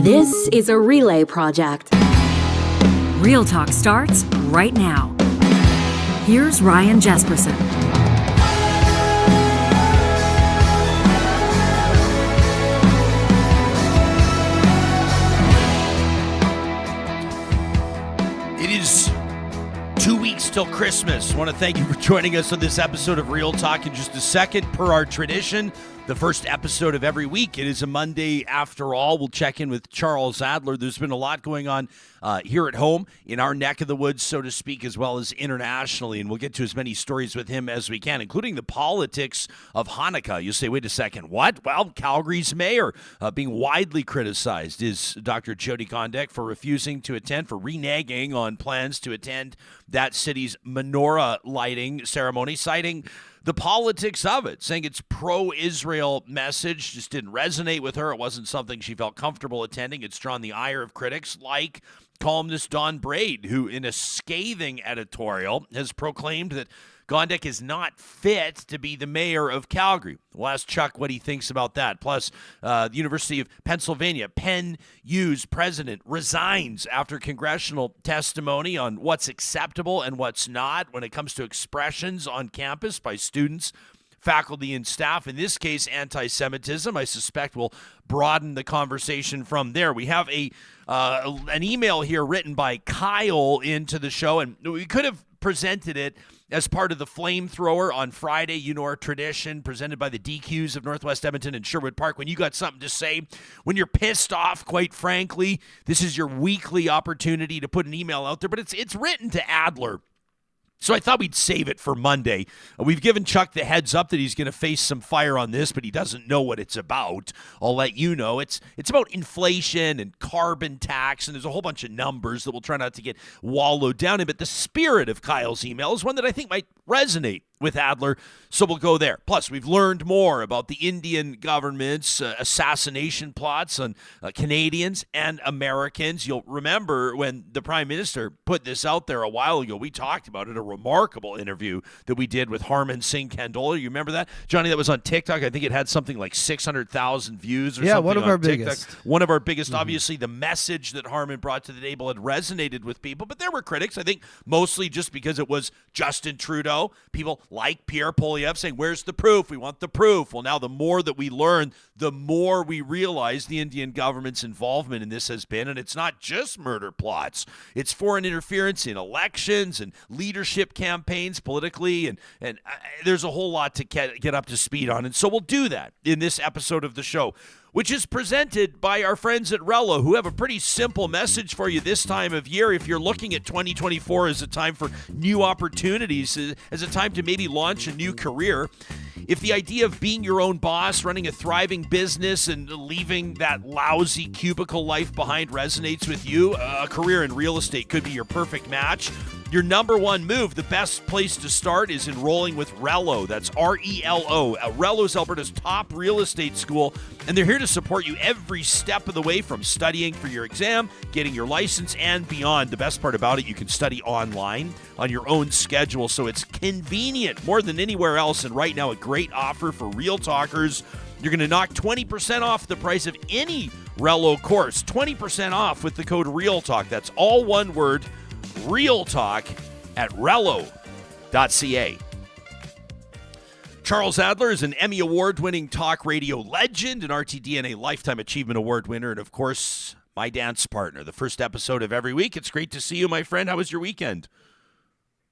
This is a relay project. Real Talk starts right now. Here's Ryan Jesperson. It is 2 weeks till Christmas. I want to thank you for joining us on this episode of Real Talk. In just a second, per our tradition, the first episode of every week. It is a Monday after all. We'll check in with Charles Adler. There's been a lot going on here at home in our neck of the woods, so to speak, as well as internationally. And we'll get to as many stories with him as we can, including the politics of Hanukkah. You say, wait a second, what? Well, Calgary's mayor being widely criticized is Dr. Jyoti Gondek for refusing to attend, for reneging on plans to attend that city's Menorah lighting ceremony, citing the politics of it, saying its pro-Israel message just didn't resonate with her. It wasn't something she felt comfortable attending. It's drawn the ire of critics like columnist Don Braid, who in a scathing editorial has proclaimed that Gondek is not fit to be the mayor of Calgary. We'll ask Chuck what he thinks about that. Plus, the University of Pennsylvania, Penn U's president resigns after congressional testimony on what's acceptable and what's not when it comes to expressions on campus by students, faculty, and staff. In this case, anti-Semitism, I suspect, will broaden the conversation from there. We have an email here written by Kyle into the show, and we could have presented it as part of the flamethrower on Friday. You know our tradition, presented by the DQs of Northwest Edmonton and Sherwood Park. When you got something to say, when you're pissed off, quite frankly, this is your weekly opportunity to put an email out there. But it's written to Adler. So I thought we'd save it for Monday. We've given Chuck the heads up that he's going to face some fire on this, but he doesn't know what it's about. I'll let you know. It's about inflation and carbon tax, and there's a whole bunch of numbers that we'll try not to get wallowed down in. But the spirit of Kyle's email is one that I think might resonate with Adler, so we'll go there. Plus, we've learned more about the Indian government's assassination plots on Canadians and Americans. You'll remember when the Prime Minister put this out there a while ago, we talked about it, a remarkable interview that we did with Harman Singh Kandola. You remember that? Johnny, that was on TikTok. I think it had something like 600,000 views or something. Yeah, one of our TikTok. biggest. One of our biggest. Obviously, the message that Harman brought to the table had resonated with people, but there were critics, I think, mostly just because it was Justin Trudeau. People like Pierre Poilievre saying, where's the proof? We want the proof. Well, now the more that we learn, the more we realize the Indian government's involvement in this has been. And it's not just murder plots. It's foreign interference in elections and leadership campaigns politically. And there's a whole lot to get up to speed on. And so we'll do that in this episode of the show, which is presented by our friends at Rello, who have a pretty simple message for you this time of year. If you're looking at 2024 as a time for new opportunities, as a time to maybe launch a new career, if the idea of being your own boss, running a thriving business, and leaving that lousy cubicle life behind resonates with you, a career in real estate could be your perfect match. Your number one move, the best place to start, is enrolling with Rello. That's R-E-L-O. Rello is Alberta's top real estate school, and they're here to support you every step of the way, from studying for your exam, getting your license, and beyond. The best part about it, you can study online on your own schedule, so it's convenient more than anywhere else. And right now, a great offer for Real Talkers. You're going to knock 20% off the price of any Rello course. 20% off with the code REALTALK. That's all one word, Real Talk, at Rello.ca. Charles Adler is an Emmy Award-winning talk radio legend, an RTDNA Lifetime Achievement Award winner, and of course, my dance partner. The first episode of every week. It's great to see you, my friend. How was your weekend?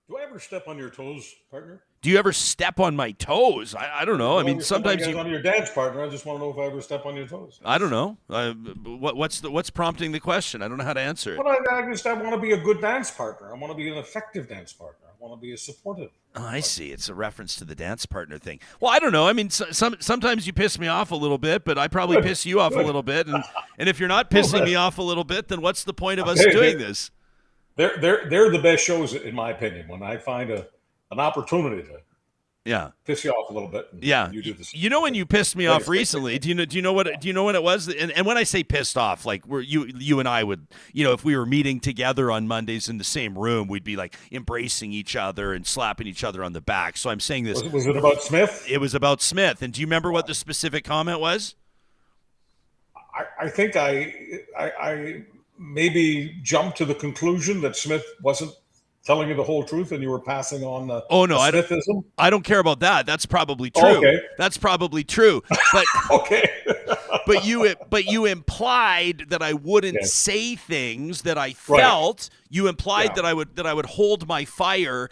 Do I ever step on your toes, partner? Do you ever step on my toes? I don't know. I mean, sometimes you... on your dance partner. I just want to know if I ever step on your toes. I don't know. What's prompting the question? I don't know how to answer it. But I want to be a good dance partner. I want to be an effective dance partner. I want to be a supportive. Oh, I see. It's a reference to the dance partner thing. Well, I don't know. I mean, sometimes you piss me off a little bit, but I probably piss you off a little bit. And if you're not pissing me off a little bit, then what's the point of us doing this? They're the best shows, in my opinion, when I find an opportunity to piss you off a little bit. Yeah. You do this. You know when you pissed me off recently? Do you know what it was? And when I say pissed off, like you and I would, if we were meeting together on Mondays in the same room, we'd be like embracing each other and slapping each other on the back. So I'm saying this. Was it about Smith? It was about Smith. And do you remember what the specific comment was? I think I maybe jumped to the conclusion that Smith wasn't telling you the whole truth and you were passing on the Smithism. I don't care about that. That's probably true. Okay. That's probably true. But okay. but you implied that I wouldn't say things that I felt. Right. You implied that I would hold my fire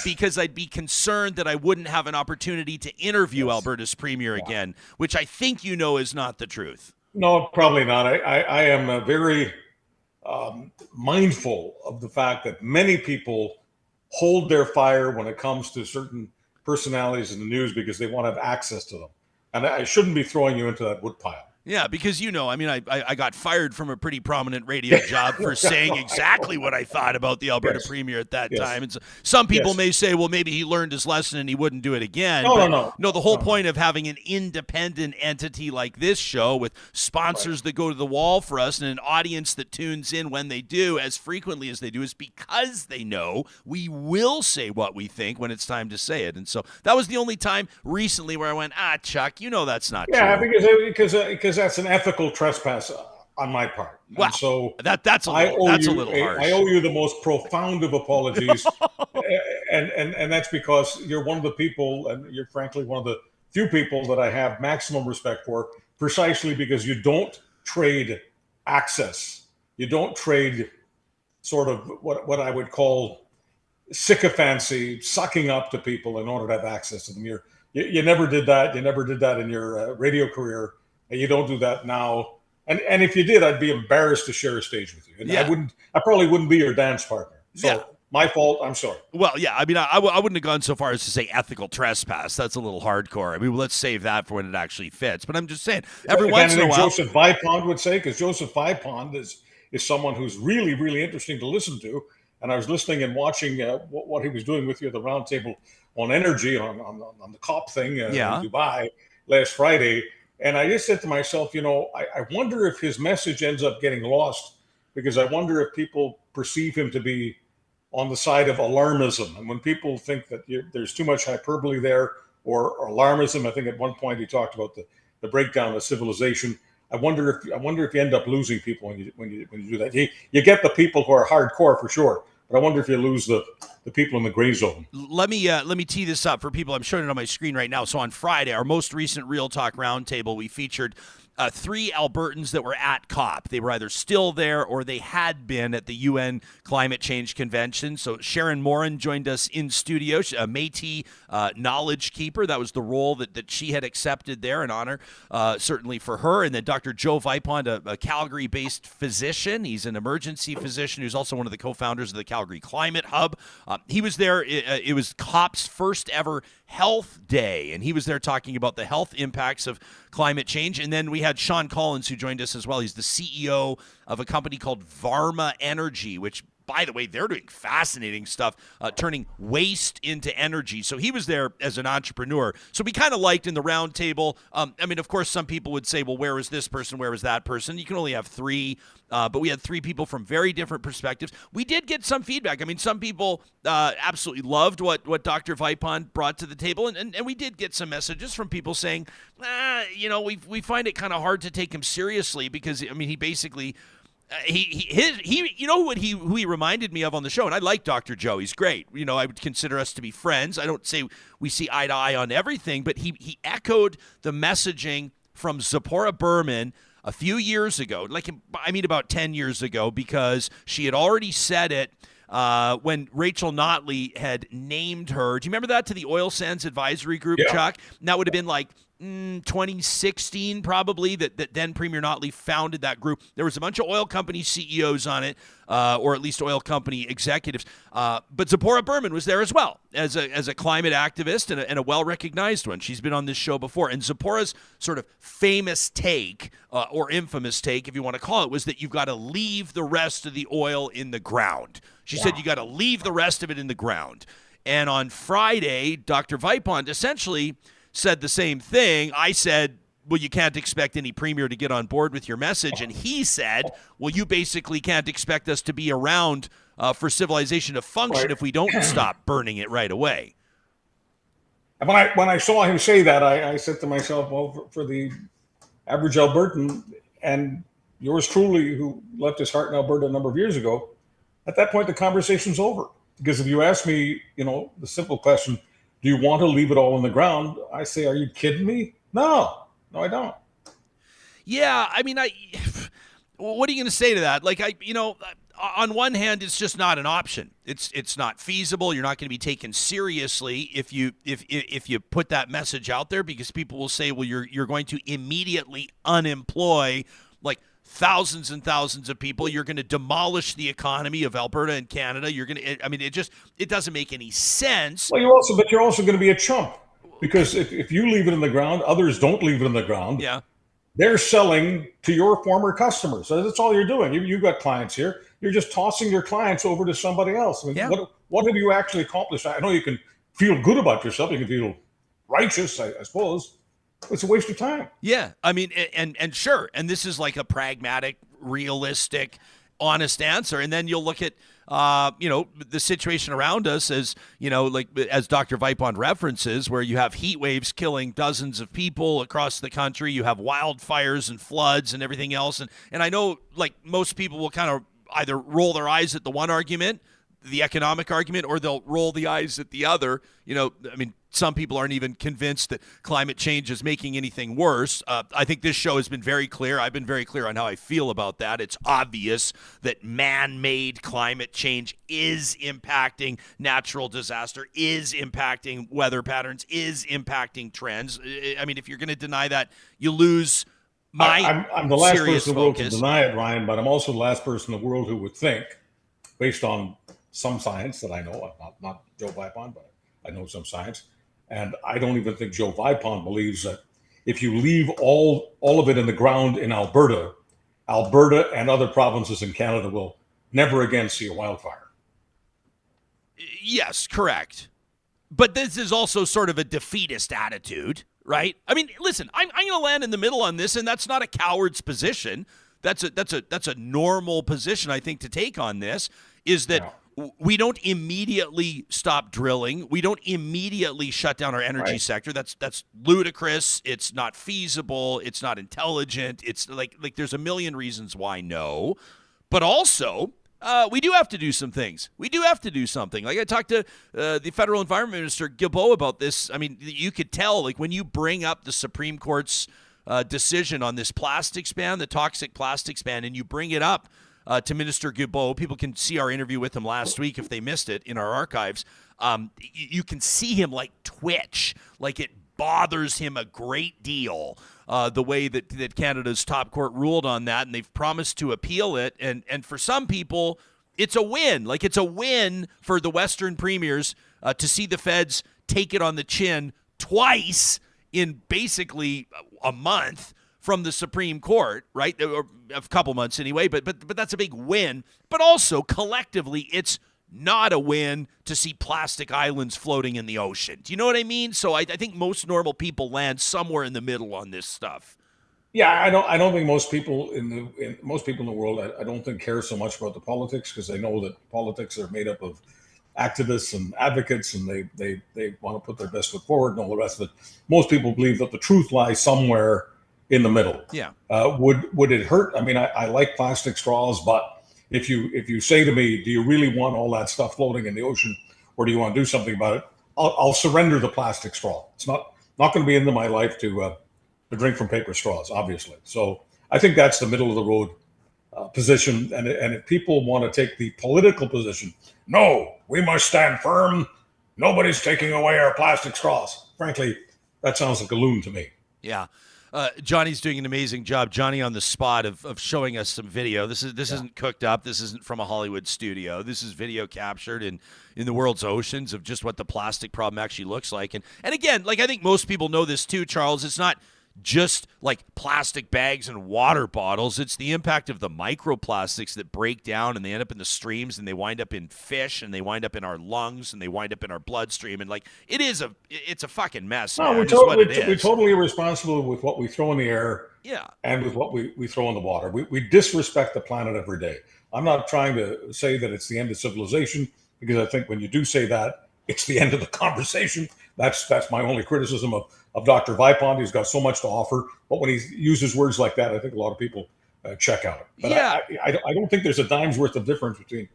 because I'd be concerned that I wouldn't have an opportunity to interview Alberta's premier again, which I think is not the truth. No, probably not. I am very mindful of the fact that many people hold their fire when it comes to certain personalities in the news because they want to have access to them. And I shouldn't be throwing you into that woodpile. Yeah, because I got fired from a pretty prominent radio job for saying exactly what I thought about the Alberta premier at that time. And so some people may say, well, maybe he learned his lesson and he wouldn't do it again. No. The whole point of having an independent entity like this show with sponsors that go to the wall for us and an audience that tunes in when they do as frequently as they do is because they know we will say what we think when it's time to say it. And so that was the only time recently where I went, Chuck, that's not true. Yeah, because that's an ethical trespass on my part. Wow. And so that's a little harsh. I owe you the most profound of apologies. and that's because you're one of the people, and you're frankly one of the few people that I have maximum respect for, precisely because you don't trade access. You don't trade sort of what I would call sycophancy, sucking up to people in order to have access to them. You never did that. You never did that in your radio career. And you don't do that now. And if you did, I'd be embarrassed to share a stage with you. And I probably wouldn't be your dance partner. So my fault. I'm sorry. Well, yeah. I mean, I wouldn't have gone so far as to say ethical trespass. That's a little hardcore. I mean, let's save that for when it actually fits. But I'm just saying, every once in a while. Joseph Vipond would say, because Joseph Vipond is someone who's really, really interesting to listen to. And I was listening and watching what he was doing with you at the roundtable on energy on the COP thing in Dubai last Friday. And I just said to myself, I wonder if his message ends up getting lost because I wonder if people perceive him to be on the side of alarmism. And when people think that there's too much hyperbole there or alarmism, I think at one point he talked about the breakdown of civilization. I wonder if you end up losing people when you do that. You get the people who are hardcore for sure, but I wonder if you lose the people in the gray zone. Let me tee this up for people. I'm showing it on my screen right now. So on Friday, our most recent Real Talk Roundtable, we featured 3 Albertans that were at COP. They were either still there or they had been at the UN Climate Change Convention. So Sharon Morin joined us in studio, a Métis knowledge keeper. That was the role that she had accepted there, an honor certainly for her. And then Dr. Joe Vipond, a Calgary-based physician. He's an emergency physician who's also one of the co-founders of the Calgary Climate Hub. He was there. It was COP's first ever health day, and he was there talking about the health impacts of climate change. And then we had Sean Collins, who joined us as well. He's the CEO of a company called Varma Energy, which, by the way, they're doing fascinating stuff, turning waste into energy. So he was there as an entrepreneur. So we kind of liked in the round table. I mean, of course, some people would say, well, where was this person? Where was that person? You can only have 3, but we had 3 people from very different perspectives. We did get some feedback. I mean, some people absolutely loved what Dr. Vipond brought to the table. And we did get some messages from people saying, we find it kind of hard to take him seriously because, I mean, he basically... who he reminded me of on the show, and I like Dr. Joe. He's great. I would consider us to be friends. I don't say we see eye to eye on everything, but he echoed the messaging from Zipporah Berman a few years ago, about 10 years ago, because she had already said it when Rachel Notley had named her. Do you remember that, to the Oil Sands Advisory Group, Chuck? And that would have been 2016 probably that then Premier Notley founded that group. There was a bunch of oil company CEOs on it, or at least oil company executives. But Zipporah Berman was there as well as a climate activist and a well-recognized one. She's been on this show before. And Zipporah's sort of famous take, or infamous take, if you want to call it, was that you've got to leave the rest of the oil in the ground. She said you got to leave the rest of it in the ground. And on Friday, Dr. Vipond essentially said the same thing. I said, well, you can't expect any premier to get on board with your message. And he said, well, you basically can't expect us to be around for civilization to function if we don't stop burning it right away. And when I saw him say that, I said to myself, well, for the average Albertan, and yours truly, who left his heart in Alberta a number of years ago, at that point, the conversation's over. Because if you ask me, the simple question, do you want to leave it all in the ground? I say, are you kidding me? No, I don't. Yeah, I mean, what are you going to say to that? Like, on one hand, it's just not an option. It's not feasible. You're not going to be taken seriously if you put that message out there, because people will say, well, you're going to immediately unemploy like thousands and thousands of people. You're going to demolish the economy of Alberta and Canada. You're going to. I mean, it doesn't make any sense. Well, you're also going to be a chump, because if you leave it in the ground, others don't leave it in the ground. Yeah. They're selling to your former customers. So that's all you're doing. You've got clients here. You're just tossing your clients over to somebody else. I mean, what have you actually accomplished? I know you can feel good about yourself. You can feel righteous, I suppose. It's a waste of time. Yeah. I mean, and sure. And this is like a pragmatic, realistic, honest answer. And then you'll look at, the situation around us as, as Dr. Vipon references, where you have heat waves killing dozens of people across the country. You have wildfires and floods and everything else. And I know, like, most people will kind of either roll their eyes at the one argument, the economic argument, or they'll roll the eyes at the other. I mean, some people aren't even convinced that climate change is making anything worse. I think this show has been very clear. I've been very clear on how I feel about that. It's obvious that man-made climate change is impacting natural disaster, is impacting weather patterns, is impacting trends. I mean, if you're going to deny that, you lose I'm the last serious person in the world to focus. deny it, Ryan, but I'm also the last person in the world who would think, based on some science that I know, not Joe Vipon, but I know some science, and I don't even think Joe Vipon believes that if you leave all of it in the ground in Alberta and other provinces in Canada will never again see a wildfire. Yes, correct. But this is also sort of a defeatist attitude, right? I mean, listen, I'm going to land in the middle on this, and that's not a coward's position. That's a normal position, I think, to take on this, is that we don't immediately stop drilling. We don't immediately shut down our energy sector. That's ludicrous. It's not feasible. It's not intelligent. It's like there's a million reasons why no. But also, we do have to do some things. We do have to do something. Like, I talked to the federal environment minister, Guilbeault, about this. I mean, you could tell, like, when you bring up the Supreme Court's decision on this plastics ban, the toxic plastics ban, and you bring it up to Minister Guilbeault. People can see our interview with him last week if they missed it in our archives. You can see him like twitch, like it bothers him a great deal, the way that Canada's top court ruled on that, and they've promised to appeal it. And for some people, it's a win. Like, it's a win for the Western premiers to see the feds take it on the chin twice in basically a month from the Supreme Court, right? Or a couple months anyway, but that's a big win. But also, collectively, it's not a win to see plastic islands floating in the ocean. Do you know what I mean? So I think most normal people land somewhere in the middle on this stuff. Yeah, I don't think most people in the world, I don't think, care so much about the politics, because they know that politics are made up of activists and advocates, and they want to put their best foot forward and all the rest of it. Most people believe that the truth lies somewhere in the middle. Yeah. Would it hurt? I mean, I like plastic straws, but if you say to me, do you really want all that stuff floating in the ocean, or do you want to do something about it? I'll surrender the plastic straw. It's not going to be into my life to drink from paper straws, obviously. So I think that's the middle of the road position. And if people want to take the political position, no, we must stand firm. Nobody's taking away our plastic straws. Frankly, that sounds like a loon to me. Yeah. Johnny's doing an amazing job. Johnny on the spot of showing us some video. This isn't cooked up. This isn't from a Hollywood studio. This is video captured in the world's oceans of just what the plastic problem actually looks like. And again, like, I think most people know this too, Charles. It's not just like plastic bags and water bottles. It's the impact of the microplastics that break down and they end up in the streams, and they wind up in fish, and they wind up in our lungs, and they wind up in our bloodstream. And like, it's a fucking mess. No, we're totally irresponsible with what we throw in the air. Yeah. And with what we throw in the water. We disrespect the planet every day. I'm not trying to say that it's the end of civilization, because I think when you do say that, it's the end of the conversation. That's my only criticism of Dr. Vipon. He's got so much to offer, but when he uses words like that, I think a lot of people check out. But Yeah. I don't think there's a dime's worth of difference between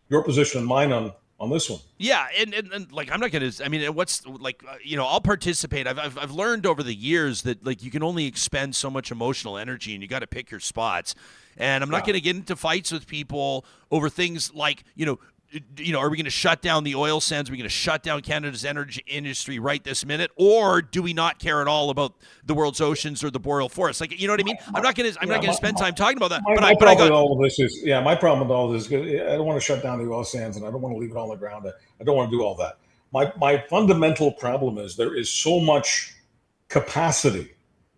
your position and mine on this one. Yeah, and like I'm not gonna. I mean, what's like I'll participate. I've learned over the years that like you can only expend so much emotional energy, and you got to pick your spots. And I'm not going to get into fights with people over things like are we going to shut down the oil sands? Are we going to shut down Canada's energy industry right this minute, or do we not care at all about the world's oceans or the boreal forest? Like, you know what I mean? I'm not going to spend time talking about that. My problem with all of this is, my problem with all of this is I don't want to shut down the oil sands, and I don't want to leave it on the ground. I don't want to do all that. My fundamental problem is there is so much capacity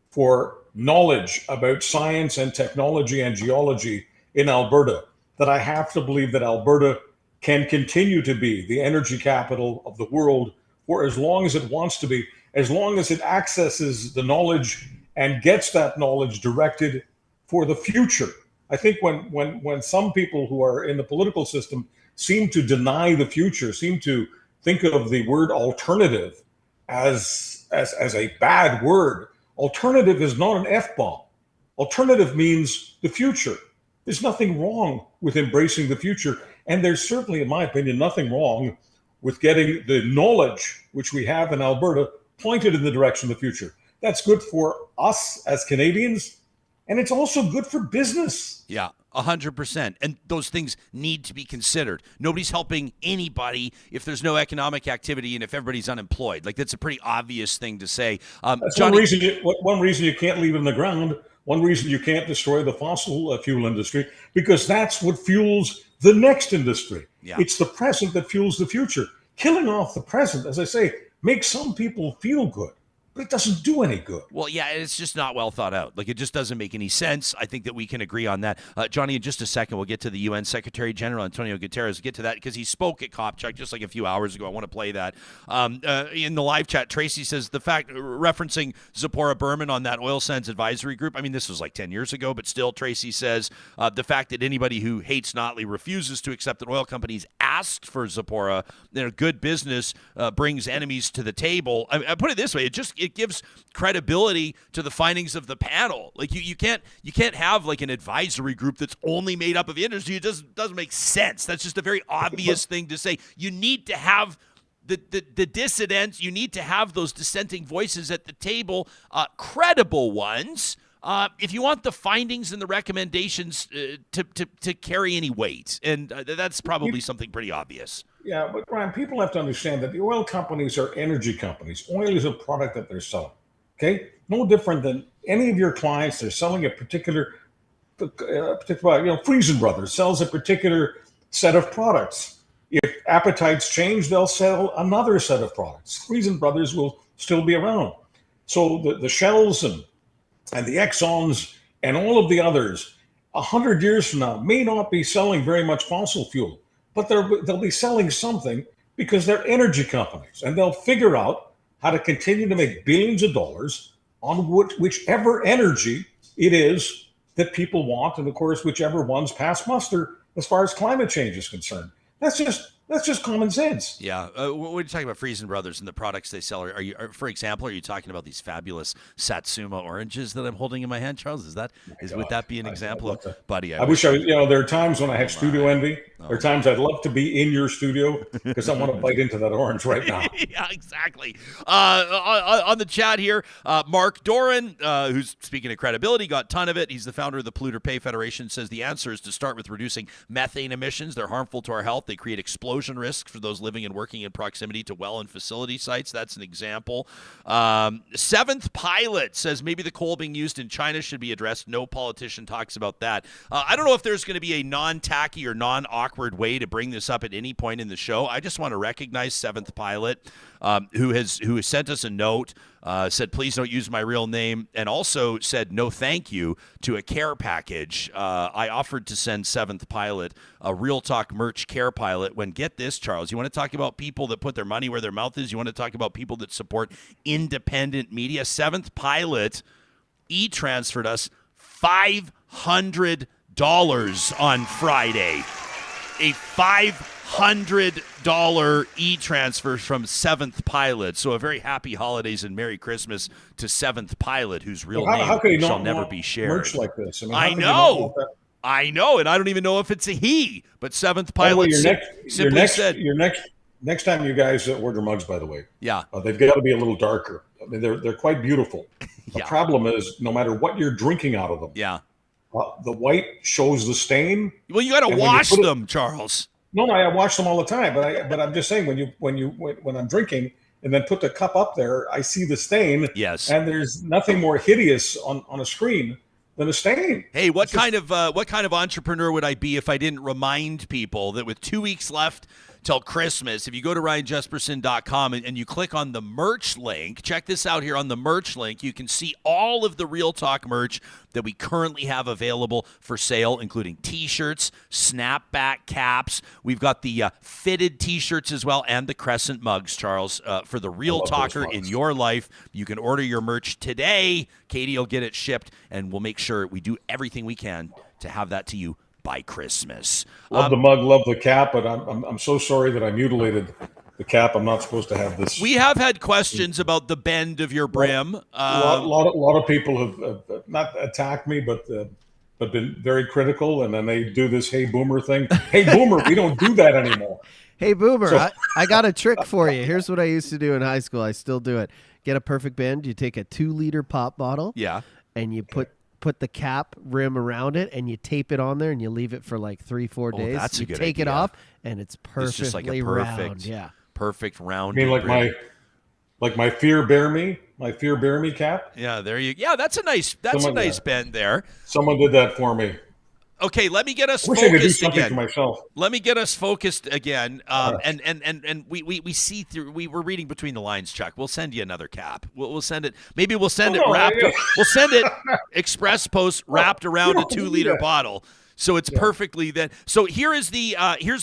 for knowledge about science and technology and geology in Alberta that I have to believe that Alberta can continue to be the energy capital of the world for as long as it wants to be, as long as it accesses the knowledge and gets that knowledge directed for the future. I think when some people who are in the political system seem to deny the future, seem to think of the word alternative as a bad word. Alternative is not an F-bomb. Alternative means the future. There's nothing wrong with embracing the future. And there's certainly, in my opinion, nothing wrong with getting the knowledge which we have in Alberta pointed in the direction of the future. That's good for us as Canadians, and it's also good for business. Yeah, 100%. And those things need to be considered. Nobody's helping anybody if there's no economic activity and if everybody's unemployed. Like, that's a pretty obvious thing to say. That's Johnny, one reason you can't leave it in the ground. One reason you can't destroy the fossil fuel industry, because that's what fuels the next industry. Yeah. It's the present that fuels the future. Killing off the present, as I say, makes some people feel good, but it doesn't do any good. Well, yeah, it's just not well thought out. Like, it just doesn't make any sense. I think that we can agree on that. Johnny, in just a second, we'll get to the UN Secretary General, Antonio Guterres. We'll get to that because he spoke at COPCHUC just like a few hours ago. I want to play that. In the live chat, Tracy says the fact, referencing Zipporah Berman on that oil sands advisory group, I mean, this was like 10 years ago, but still, Tracy says the fact that anybody who hates Notley refuses to accept that oil companies asked for Zipporah, good business brings enemies to the table. I put it this way, it gives credibility to the findings of the panel. Like, you can't have like an advisory group that's only made up of industry. It doesn't make sense. That's just a very obvious thing to say. You need to have the dissidents. You need to have those dissenting voices at the table, credible ones. If you want the findings and the recommendations to carry any weight, and that's probably something pretty obvious. Yeah, but Brian, people have to understand that the oil companies are energy companies. Oil is a product that they're selling. Okay, no different than any of your clients. They're selling a particular Friesen Brothers sells a particular set of products. If appetites change, they'll sell another set of products. Friesen Brothers will still be around. So the Shells and the Exxons and all of the others, 100 years from now, may not be selling very much fossil fuel, but they'll be selling something because they're energy companies, and they'll figure out how to continue to make billions of dollars on whichever energy it is that people want, and of course, whichever ones pass muster as far as climate change is concerned. That's just common sense. Yeah. When you're talking about Friesen Brothers and the products they sell, for example, are you talking about these fabulous Satsuma oranges that I'm holding in my hand, Charles? Would that be an example? Buddy, I wish there are times when I have studio envy. There are times I'd love to be in your studio because I want to bite into that orange right now. Yeah, exactly. On the chat here, Mark Doran, who's, speaking of credibility, got a ton of it. He's the founder of the Polluter Pay Federation, says the answer is to start with reducing methane emissions. They're harmful to our health. They create explosion risks for those living and working in proximity to well and facility sites. That's an example. Seventh Pilot says maybe the coal being used in China should be addressed. No politician talks about that. I don't know if there's going to be a non-tacky or non-awkward way to bring this up at any point in the show. I just want to recognize Seventh Pilot, who has sent us a note, said, please don't use my real name, and also said no thank you to a care package. I offered to send Seventh Pilot a Real Talk merch care pilot when, get this, Charles, you want to talk about people that put their money where their mouth is? You want to talk about people that support independent media? Seventh Pilot e-transferred us $500 on Friday. a $500 e-transfer from Seventh Pilot. So a very happy holidays and Merry Christmas to Seventh Pilot, whose real how could he name shall not never be shared. Merch like this. I mean, I know, and I don't even know if it's a he. But Seventh Pilot simply said, next time you guys order mugs, by the way, yeah, they've got to be a little darker. I mean, they're quite beautiful. The problem is, no matter what you're drinking out of them, the white shows the stain. Well, you got to wash them, Charles. No, I wash them all the time. But I'm just saying, when I'm drinking and then put the cup up there, I see the stain. Yes. And there's nothing more hideous on a screen than a stain. Hey, what kind of entrepreneur would I be if I didn't remind people that with 2 weeks left till Christmas, if you go to RyanJesperson.com and you click on the merch link, check this out here on the merch link, you can see all of the Real Talk merch that we currently have available for sale, including T-shirts, snapback caps. We've got the fitted T-shirts as well and the Crescent mugs, Charles, for the Real Talker in your life. You can order your merch today. Katie will get it shipped, and we'll make sure we do everything we can to have that to you by Christmas. Love the mug, love the cap, but I'm so sorry that I mutilated the cap. I'm not supposed to have this. We have had questions about the bend of your brim. A lot of people have not attacked me, but been very critical, and then they do this "Hey Boomer" thing. Hey Boomer, we don't do that anymore. Hey Boomer, I got a trick for you. Here's what I used to do in high school. I still do it. Get a perfect bend. You take a 2-liter pop bottle. Yeah. And you put the cap rim around it, and you tape it on there, and you leave it for like 3-4 days. That's a good take idea. it off, and it's perfectly it's just like a perfect, round. perfect round. I mean, like my Fear Bear Me cap. Yeah, there you. Yeah, that's a nice bend there. Someone did that for me. Okay, let me get us focused again. I wish I could do something for myself. Let me get us focused again. And we see through. We're reading between the lines, Chuck. We'll send you another cap. We'll send it. Maybe we'll send it wrapped. We'll send it express post wrapped around a 2-liter bottle. So it's perfectly then. So here's the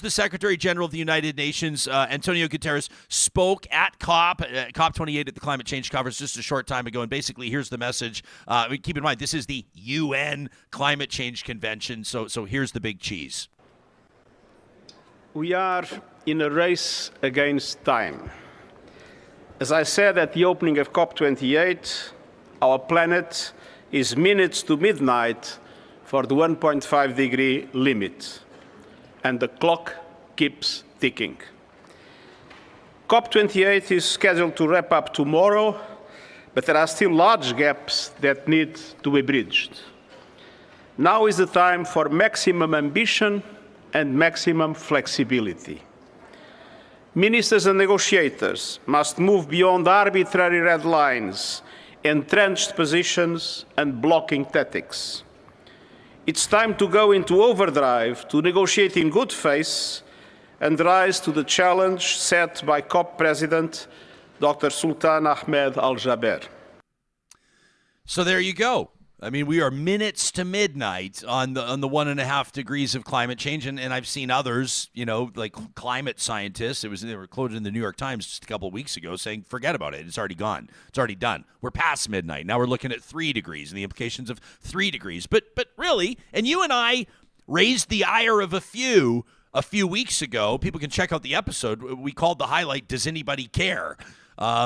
Secretary General of the United Nations, Antonio Guterres, spoke at COP28 at the Climate Change Conference just a short time ago. And basically, here's the message. Keep in mind, this is the UN Climate Change Convention. So here's the big cheese. We are in a race against time. As I said at the opening of COP28, our planet is minutes to midnight for the 1.5 degree limit, and the clock keeps ticking. COP28 is scheduled to wrap up tomorrow, but there are still large gaps that need to be bridged. Now is the time for maximum ambition and maximum flexibility. Ministers and negotiators must move beyond arbitrary red lines, entrenched positions, and blocking tactics. It's time to go into overdrive, to negotiate in good faith and rise to the challenge set by COP President Dr. Sultan Ahmed Al-Jaber. So there you go. I mean, we are minutes to midnight on the 1.5 degrees of climate change, and I've seen others, like climate scientists. They were quoted in the New York Times just a couple of weeks ago saying, "Forget about it. It's already gone. It's already done. We're past midnight. Now we're looking at 3 degrees and the implications of 3 degrees." But really, and you and I raised the ire of a few weeks ago. People can check out the episode. We called the highlight, "Does anybody care?"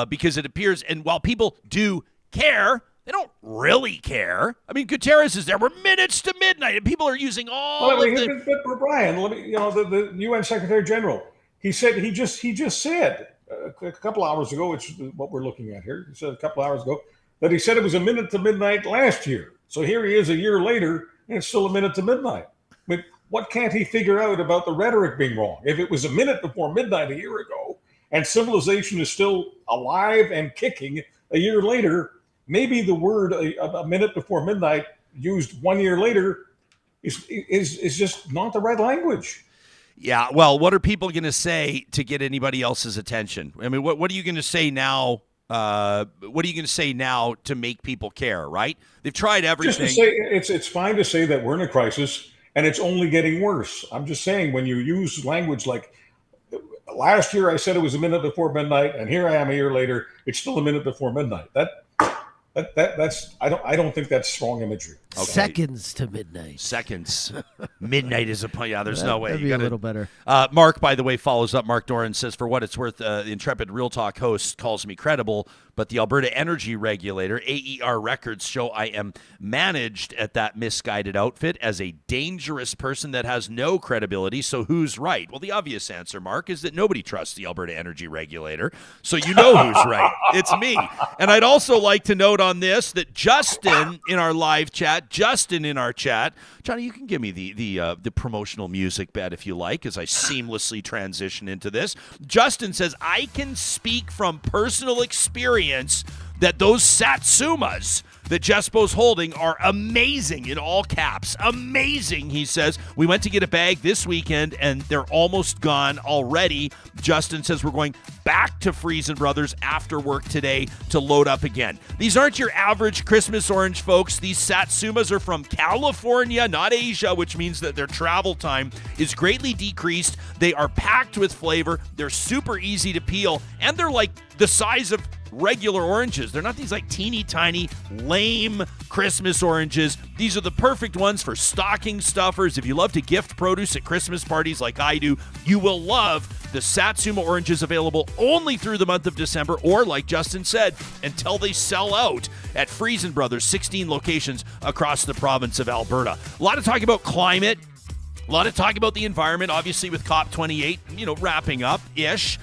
Because it appears, and while people do care, they don't really care. I mean, Guterres is there. We're minutes to midnight, and people are using all of the... But Brian, the UN Secretary General, he just said a couple hours ago, which is what we're looking at here. He said a couple hours ago that he said it was a minute to midnight last year. So here he is a year later, and it's still a minute to midnight. I mean, what can't he figure out about the rhetoric being wrong? If it was a minute before midnight a year ago, and civilization is still alive and kicking a year later, maybe the word a minute before midnight used 1 year later is just not the right language. Yeah, well, what are people going to say to get anybody else's attention? I mean, what are you going to say now? What are you going to say now to make people care, right? They've tried everything. Just to say, it's fine to say that we're in a crisis and it's only getting worse. I'm just saying, when you use language like, last year I said it was a minute before midnight, and here I am a year later, it's still a minute before midnight. That's I don't think that's strong imagery. Okay. Seconds to midnight. Seconds. Midnight is a point. Yeah, there's no way. That'd You be a gotta- little better. Mark, by the way, follows up. Mark Doran says, for what it's worth, the intrepid Real Talk host calls me credible, but the Alberta Energy Regulator, AER records show I am managed at that misguided outfit as a dangerous person that has no credibility. So who's right? Well, the obvious answer, Mark, is that nobody trusts the Alberta Energy Regulator. So you know who's right. It's me. And I'd also like to note on this that Justin in our live chat, Johnny, you can give me the promotional music bed if you like, as I seamlessly transition into this. Justin says, I can speak from personal experience that those Satsumas that Jespo's holding are amazing, in all caps. Amazing, he says. We went to get a bag this weekend, and they're almost gone already. Justin says we're going back to Friesen Brothers after work today to load up again. These aren't your average Christmas orange, folks. These Satsumas are from California, not Asia, which means that their travel time is greatly decreased. They are packed with flavor. They're super easy to peel, and they're like the size of regular oranges. They're not these like teeny tiny lame Christmas oranges. These are the perfect ones for stocking stuffers. If you love to gift produce at Christmas parties like I do, you will love the Satsuma oranges, available only through the month of December, or like Justin said, until they sell out at Friesen Brothers, 16 locations across the province of Alberta. A lot of talk about climate, a lot of talk about the environment, obviously with COP28, wrapping up-ish.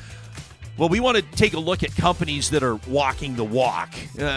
Well, we want to take a look at companies that are walking the walk.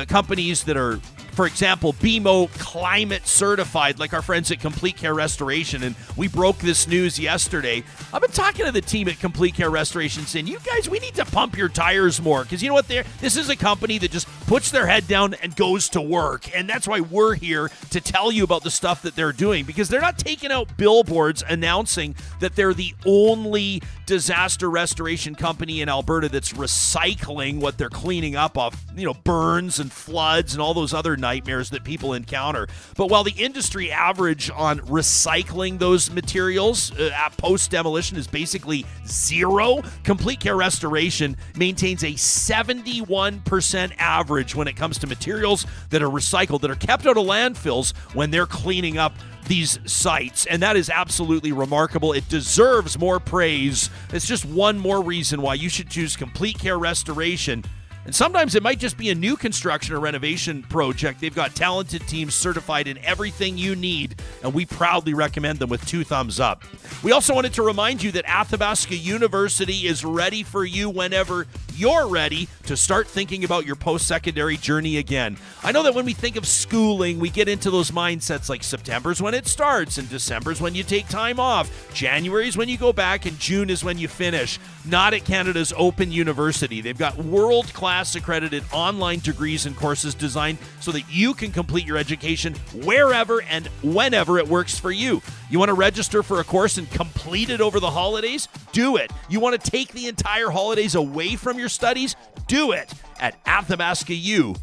Companies that are, for example, BMO climate certified, like our friends at Complete Care Restoration. And we broke this news yesterday. I've been talking to the team at Complete Care Restoration saying, you guys, we need to pump your tires more. Because you know what? This is a company that just puts their head down and goes to work. And that's why we're here to tell you about the stuff that they're doing. Because they're not taking out billboards announcing that they're the only disaster restoration company in Alberta that's recycling what they're cleaning up off, burns and floods and all those other nightmares that people encounter. But while the industry average on recycling those materials at post-demolition is basically zero, Complete Care Restoration maintains a 71% average when it comes to materials that are recycled, that are kept out of landfills when they're cleaning up these sites, and that is absolutely remarkable. It deserves more praise. It's just one more reason why you should choose Complete Care Restoration. And sometimes it might just be a new construction or renovation project. They've got talented teams certified in everything you need, and we proudly recommend them with 2 thumbs up. We also wanted to remind you that Athabasca University is ready for you whenever you're ready to start thinking about your post-secondary journey again. I know that when we think of schooling, we get into those mindsets like September's when it starts, and December's when you take time off, January's when you go back, and June is when you finish. Not at Canada's Open University. They've got world-class accredited online degrees and courses designed so that you can complete your education wherever and whenever it works for you. You want to register for a course and complete it over the holidays? Do it. You want to take the entire holidays away from your studies? Do it at athabascau.ca.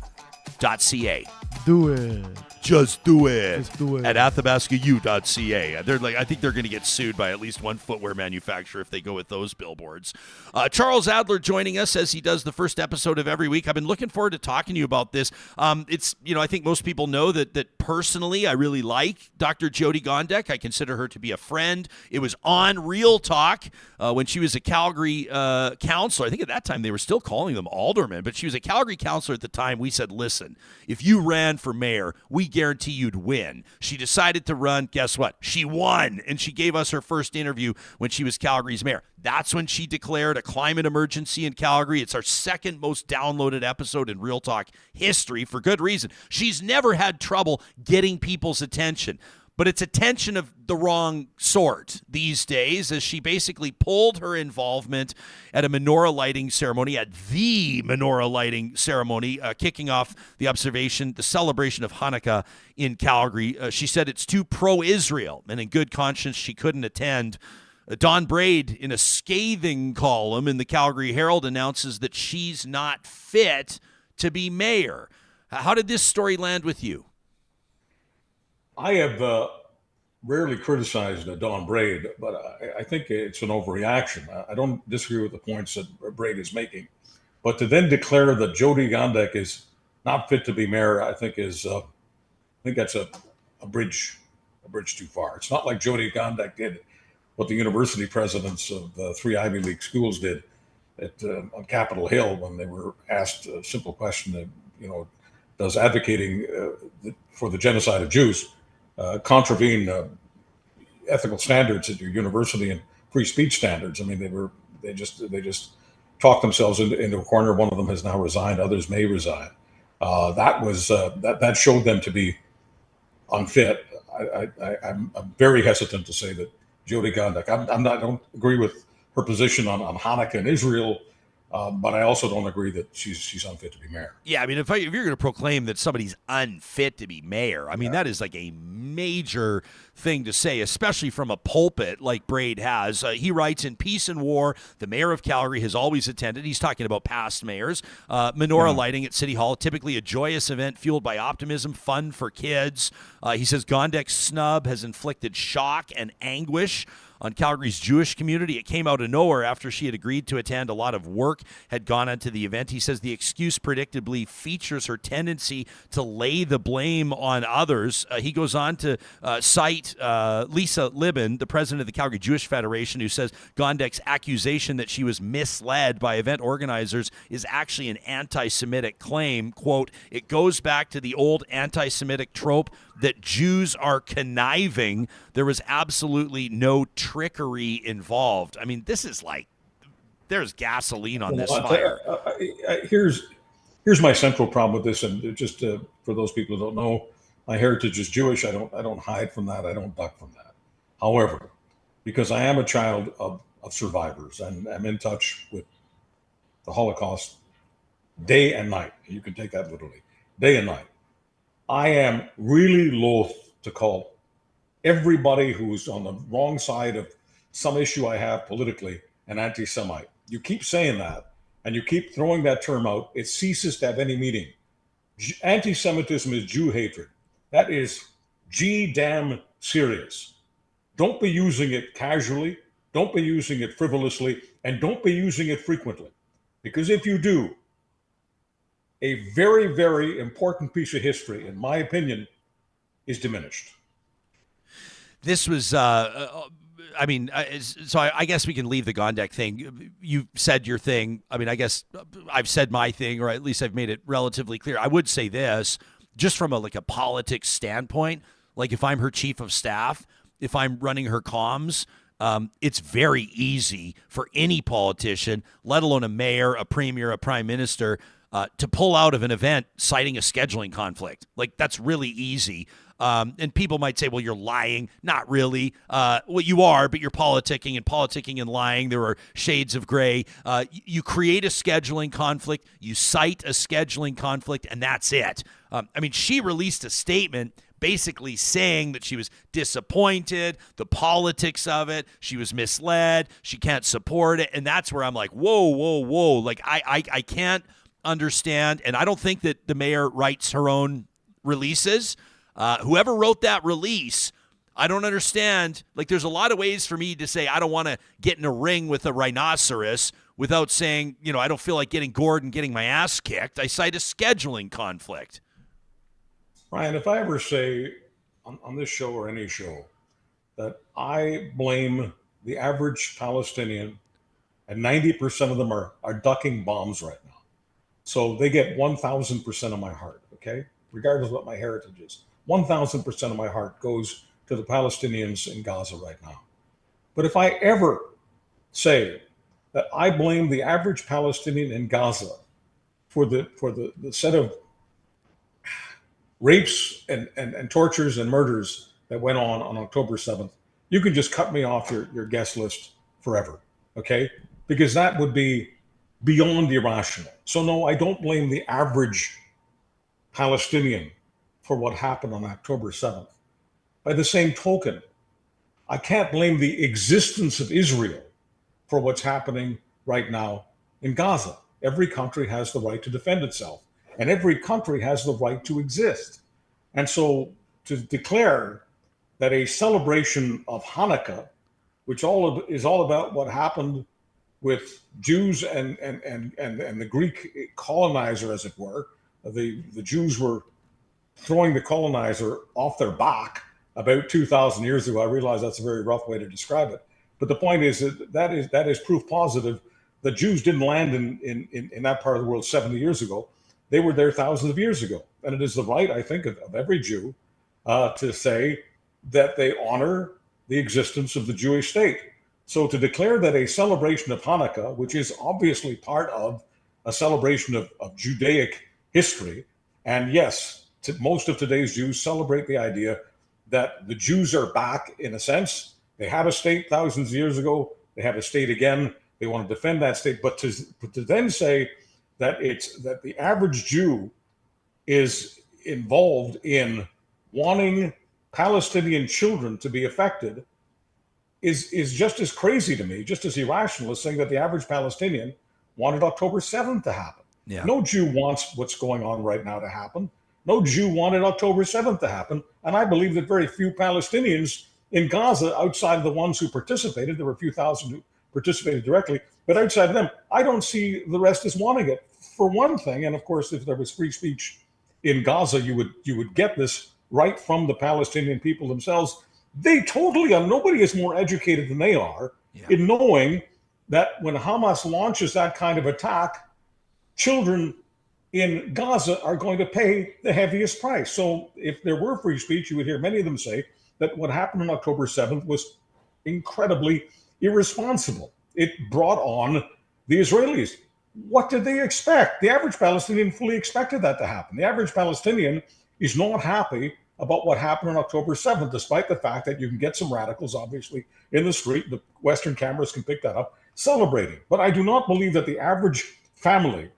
Do it. Just do it. Just do it. At athabascau.ca. I think they're going to get sued by at least one footwear manufacturer if they go with those billboards. Charles Adler joining us as he does the first episode of every week. I've been looking forward to talking to you about this. It's, I think most people know that personally I really like Dr. Jyoti Gondek. I consider her to be a friend. It was on Real Talk when she was a Calgary councillor. I think at that time they were still calling them aldermen, but she was a Calgary councillor at the time. We said, listen, if you ran for mayor, we guarantee you'd win. She decided to run. Guess what? She won. And she gave us her first interview when she was Calgary's mayor. That's when she declared a climate emergency in Calgary. It's our second most downloaded episode in Real Talk history, for good reason. She's never had trouble getting people's attention. But it's attention of the wrong sort these days, as she basically pulled her involvement at a menorah lighting ceremony, kicking off the celebration of Hanukkah in Calgary. She said it's too pro-Israel, and in good conscience, she couldn't attend. Don Braid, in a scathing column in the Calgary Herald, announces that she's not fit to be mayor. How did this story land with you? I have rarely criticized Don Braid, but I think it's an overreaction. I don't disagree with the points that Braid is making. But to then declare that Jyoti Gondek is not fit to be mayor, I think that's a bridge too far. It's not like Jyoti Gondek did what the university presidents of three Ivy League schools did on Capitol Hill when they were asked a simple question that, does advocating for the genocide of Jews contravene ethical standards at your university and free speech standards? I mean, they just talked themselves into a corner. One of them has now resigned. Others may resign. That showed them to be unfit. I'm very hesitant to say that Jyoti Gondek. I don't agree with her position on Hanukkah in Israel, but I also don't agree that she's unfit to be mayor. Yeah, I mean, if you're going to proclaim that somebody's unfit to be mayor, I mean, that is like a major thing to say, especially from a pulpit like Braid has. He writes, in Peace and War, the mayor of Calgary has always attended. He's talking about past mayors. Menorah lighting at City Hall, typically a joyous event fueled by optimism, fun for kids. He says Gondek's snub has inflicted shock and anguish on Calgary's Jewish community. It came out of nowhere after she had agreed to attend. A lot of work had gone into the event. He says the excuse predictably features her tendency to lay the blame on others. He goes on to cite Lisa Libin, the president of the Calgary Jewish Federation, who says Gondek's accusation that she was misled by event organizers is actually an anti-Semitic claim. Quote, it goes back to the old anti-Semitic trope that Jews are conniving. There was absolutely no trickery involved. I mean, this is like, there's gasoline on this fire. Here's my central problem with this, and just for those people who don't know, my heritage is Jewish. I don't hide from that. I don't duck from that. However, because I am a child of survivors and I'm in touch with the Holocaust day and night, you can take that literally, day and night, I am really loath to call everybody who's on the wrong side of some issue I have politically an anti-Semite. You keep saying that, and you keep throwing that term out, it ceases to have any meaning. Anti-Semitism is Jew hatred. That is damn serious. Don't be using it casually, don't be using it frivolously, and don't be using it frequently. Because if you do, a very, very important piece of history, in my opinion, is diminished. This was, so I guess we can leave the Gondek thing. You said your thing. I mean, I guess I've said my thing, or at least I've made it relatively clear. I would say this, just from a politics standpoint, like if I'm her chief of staff, if I'm running her comms, it's very easy for any politician, let alone a mayor, a premier, a prime minister, to pull out of an event citing a scheduling conflict. Like, that's really easy. And people might say, well, you're lying. Not really. Well, you are, but you're politicking, and politicking and lying, there are shades of gray. You create a scheduling conflict, you cite a scheduling conflict, and that's it. I mean, she released a statement basically saying that she was disappointed, the politics of it, she was misled, she can't support it. And that's where I'm like, whoa. Like, I can't understand, and I don't think that the mayor writes her own releases. Whoever wrote that release, I don't understand. Like, there's a lot of ways for me to say I don't want to get in a ring with a rhinoceros without saying, I don't feel like getting gored and getting my ass kicked. I cite a scheduling conflict. Ryan, if I ever say on this show or any show that I blame the average Palestinian, and 90% of them are ducking bombs right now, so they get 1,000% of my heart, okay? Regardless of what my heritage is. 1,000% of my heart goes to the Palestinians in Gaza right now. But if I ever say that I blame the average Palestinian in Gaza for the set of rapes and tortures and murders that went on October 7th, you can just cut me off your guest list forever, okay? Because that would be beyond irrational. So no, I don't blame the average Palestinian for what happened on October 7th. By the same token, I can't blame the existence of Israel for what's happening right now in Gaza. Every country has the right to defend itself, and every country has the right to exist. And so to declare that a celebration of Hanukkah, which is all about what happened with Jews and the Greek colonizer, as it were, the Jews were throwing the colonizer off their back about 2,000 years ago. I realize that's a very rough way to describe it, but the point is that is proof positive that Jews didn't land in that part of the world 70 years ago. They were there thousands of years ago, and it is the right, I think, of every Jew to say that they honor the existence of the Jewish state. So to declare that a celebration of Hanukkah, which is obviously part of a celebration of Judaic history, and yes, most of today's Jews celebrate the idea that the Jews are back in a sense. They had a state thousands of years ago. They have a state again. They want to defend that state. But to then say that that the average Jew is involved in wanting Palestinian children to be affected is just as crazy to me, just as irrational as saying that the average Palestinian wanted October 7th to happen. Yeah. No Jew wants what's going on right now to happen. No Jew wanted October 7th to happen. And I believe that very few Palestinians in Gaza, outside of the ones who participated, there were a few thousand who participated directly, but outside of them, I don't see the rest as wanting it. For one thing, and of course, if there was free speech in Gaza, you would get this right from the Palestinian people themselves. They totally are. Nobody is more educated than they are in knowing that when Hamas launches that kind of attack, children in Gaza are going to pay the heaviest price. So if there were free speech, you would hear many of them say that what happened on October 7th was incredibly irresponsible. It brought on the Israelis. What did they expect? The average Palestinian fully expected that to happen. The average Palestinian is not happy about what happened on October 7th, despite the fact that you can get some radicals, obviously, in the street. The Western cameras can pick that up, celebrating. But I do not believe that the average family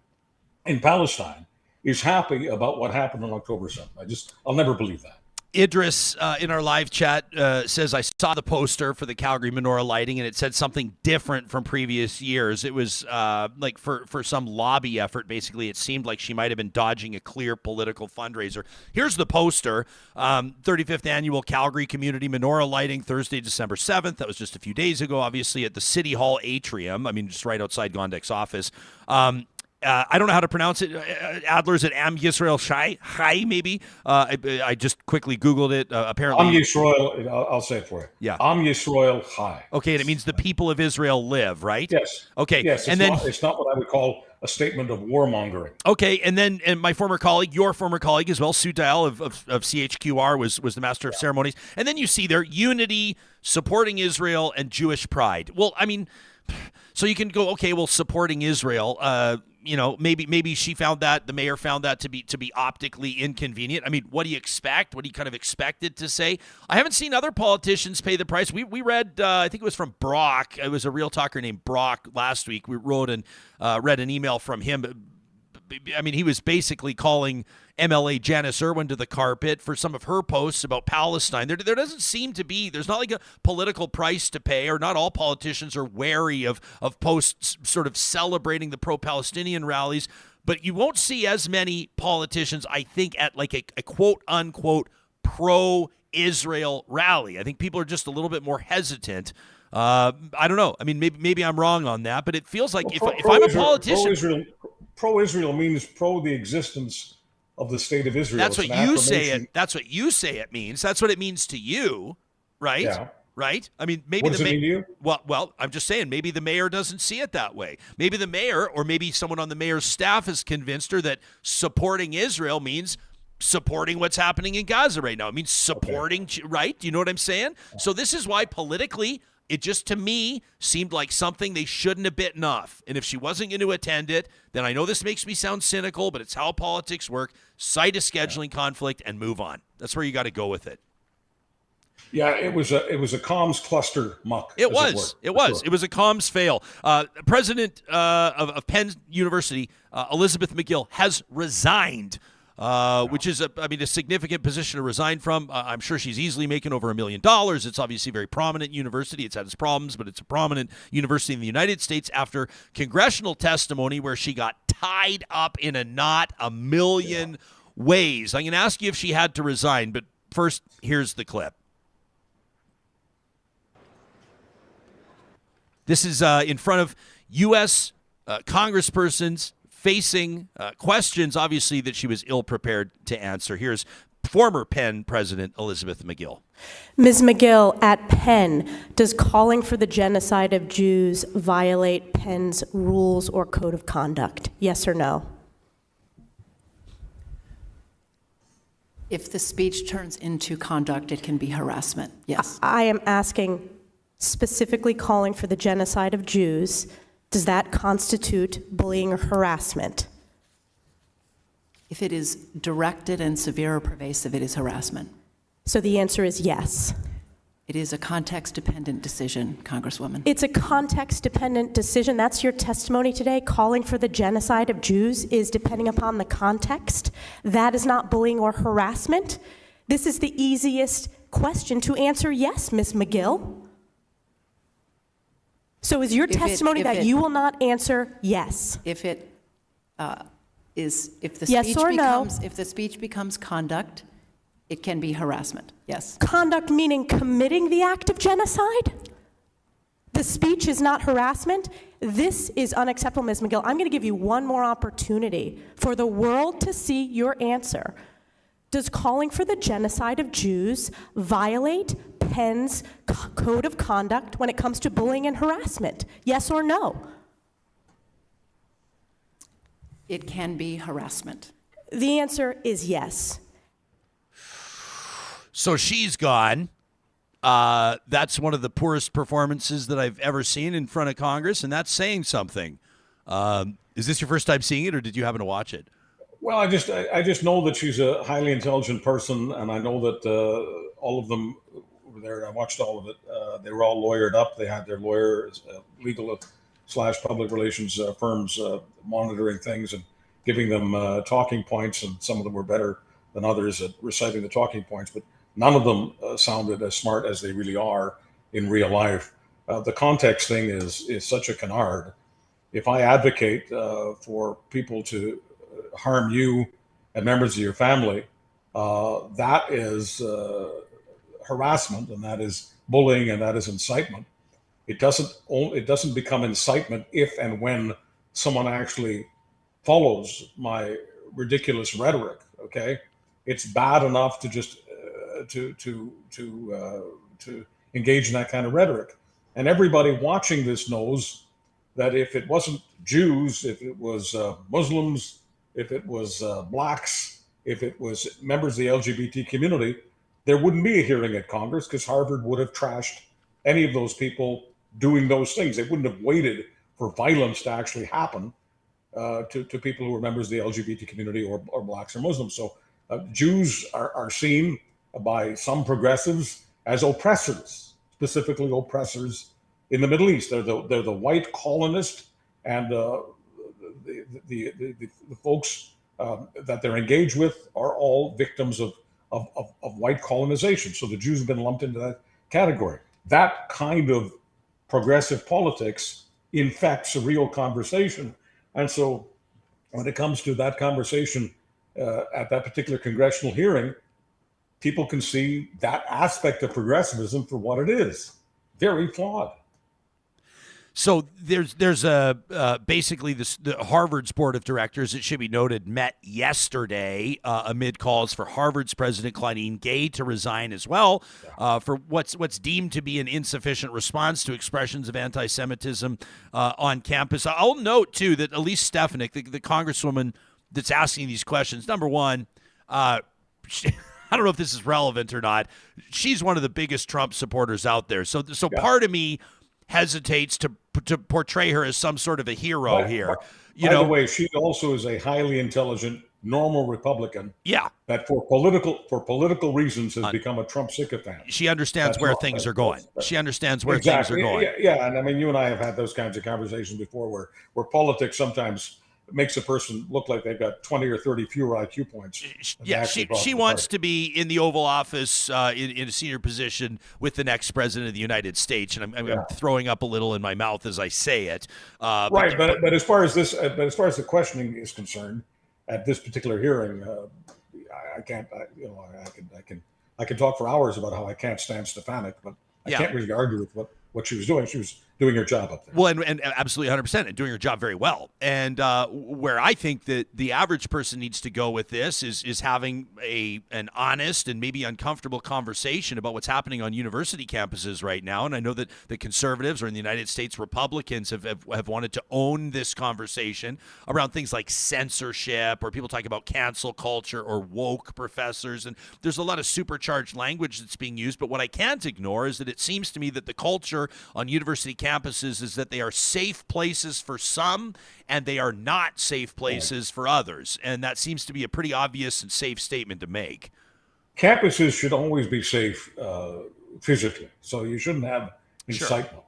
in Palestine is happy about what happened on October 7th. I'll never believe that. Idris in our live chat says, I saw the poster for the Calgary Menorah lighting, and it said something different from previous years. It was like for some lobby effort, basically. It seemed like she might have been dodging a clear political fundraiser. Here's the poster. 35th Annual Calgary Community Menorah Lighting, Thursday, December 7th. That was just a few days ago, obviously, at the City Hall atrium. I mean, just right outside Gondek's office. I don't know how to pronounce it. Adler's at Am Yisrael Chai, maybe. I just quickly Googled it. Apparently, Am Yisrael, I'll say it for you. Yeah. Am Yisrael Chai. Okay, and it means the people of Israel live, right? Yes. Okay. Yes, it's not what I would call a statement of warmongering. Okay, and then my former colleague, your former colleague as well, Sue Dial of CHQR was the master of ceremonies. And then you see there unity, supporting Israel, and Jewish pride. Well, I mean, so you can go, okay, well, supporting Israel, maybe she found that, the mayor found that to be optically inconvenient. I mean, what do you expect? What do you kind of expect it to say? I haven't seen other politicians pay the price. We read, I think it was from Brock. It was a real talker named Brock last week. We wrote and read an email from him. I mean, he was basically calling MLA Janice Irwin to the carpet for some of her posts about Palestine. There doesn't seem to be, there's not like a political price to pay, or not all politicians are wary of posts sort of celebrating the pro-Palestinian rallies, but you won't see as many politicians, I think, at like a quote-unquote pro-Israel rally. I think people are just a little bit more hesitant. I don't know. I mean, maybe I'm wrong on that, but it feels like if I'm a politician... Pro-Israel means pro the existence of the state of Israel. That's what you say it. That's what you say it means. That's what it means to you, right? Yeah. Right? I mean, maybe what does it mean to you? Well, I'm just saying, maybe the mayor doesn't see it that way. Maybe the mayor, or maybe someone on the mayor's staff has convinced her that supporting Israel means supporting what's happening in Gaza right now. It means supporting, right? Do you know what I'm saying? So this is why politically, it just, to me, seemed like something they shouldn't have bitten off. And if she wasn't going to attend it, then I know this makes me sound cynical, but it's how politics work. Cite a scheduling conflict and move on. That's where you got to go with it. Yeah, it was a comms cluster muck. It was. It was a comms fail. President of Penn University, Elizabeth McGill, has resigned. Which is a significant position to resign from. I'm sure she's easily making over $1 million. It's obviously a very prominent university. It's had its problems, but it's a prominent university in the United States after congressional testimony where she got tied up in a knot a million ways. I'm going to ask you if she had to resign, but first, here's the clip. This is in front of U.S. congresspersons, facing questions, obviously, that she was ill-prepared to answer. Here's former Penn President Elizabeth McGill. Ms. McGill, at Penn, does calling for the genocide of Jews violate Penn's rules or code of conduct? Yes or no? If the speech turns into conduct, it can be harassment. Yes. I am asking specifically calling for the genocide of Jews. Does that constitute bullying or harassment? If it is directed and severe or pervasive, it is harassment. So the answer is yes. It is a context-dependent decision, Congresswoman. It's a context-dependent decision. That's your testimony today. Calling for the genocide of Jews is depending upon the context. That is not bullying or harassment. This is the easiest question to answer yes, Ms. McGill. So is your testimony that you will not answer yes? If it if the yes speech or becomes no? if the speech becomes conduct, it can be harassment. Yes. Conduct meaning committing the act of genocide? The speech is not harassment? This is unacceptable, Ms. McGill. I'm going to give you one more opportunity for the world to see your answer. Does calling for the genocide of Jews violate Penn's code of conduct when it comes to bullying and harassment? Yes or no? It can be harassment. The answer is yes. So she's gone. That's one of the poorest performances that I've ever seen in front of Congress, and that's saying something. Is this your first time seeing it, or did you happen to watch it? Well, I just know that she's a highly intelligent person, and I know that all of them were there. I watched all of it. They were all lawyered up. They had their lawyers, legal / public relations firms monitoring things and giving them talking points, and some of them were better than others at reciting the talking points, but none of them sounded as smart as they really are in real life. The context thing is such a canard. If I advocate for people to harm you and members of your family, that is harassment, and that is bullying, and that is incitement. It doesn't become incitement if and when someone actually follows my ridiculous rhetoric. Okay, it's bad enough to just to engage in that kind of rhetoric, and everybody watching this knows that if it wasn't Jews, if it was Muslims, if it was blacks, if it was members of the LGBT community, there wouldn't be a hearing at Congress, because Harvard would have trashed any of those people doing those things. They wouldn't have waited for violence to actually happen to people who are members of the LGBT community or blacks or Muslims. So Jews are seen by some progressives as oppressors, specifically oppressors in the Middle East. They're the white colonist, and the folks that they're engaged with are all victims of white colonization. So the Jews have been lumped into that category. That kind of progressive politics infects a real conversation. And so when it comes to that conversation at that particular congressional hearing, people can see that aspect of progressivism for what it is. Very flawed. So there's a basically the Harvard's board of directors, it should be noted, met yesterday amid calls for Harvard's President Claudine Gay to resign as well for what's deemed to be an insufficient response to expressions of anti-Semitism on campus. I'll note too that Elise Stefanik, the congresswoman that's asking these questions, number one, I don't know if this is relevant or not. She's one of the biggest Trump supporters out there. So part of me hesitates to portray her as some sort of a hero here. By the way, she also is a highly intelligent, normal Republican. Yeah. That for political reasons has become a Trump sycophant. She understands where things are going. She understands where things are going. Yeah, and I mean, you and I have had those kinds of conversations before where politics sometimes makes a person look like they've got 20 or 30 fewer IQ points. Yeah, she wants to be in the Oval Office in a senior position with the next president of the United States, and I'm throwing up a little in my mouth as I say it. Right, but as far as the questioning is concerned, at this particular hearing, I can't. I can talk for hours about how I can't stand Stefanik, but I can't really argue with what she was doing. She was doing your job up there. Well, and absolutely 100%, and doing your job very well. And where I think that the average person needs to go with this is having an honest and maybe uncomfortable conversation about what's happening on university campuses right now. And I know that the conservatives, or in the United States, Republicans have wanted to own this conversation around things like censorship, or people talking about cancel culture or woke professors. And there's a lot of supercharged language that's being used. But what I can't ignore is that it seems to me that the culture on university campuses is that they are safe places for some and they are not safe places for others. And that seems to be a pretty obvious and safe statement to make. Campuses should always be safe physically, so you shouldn't have incitement. Sure.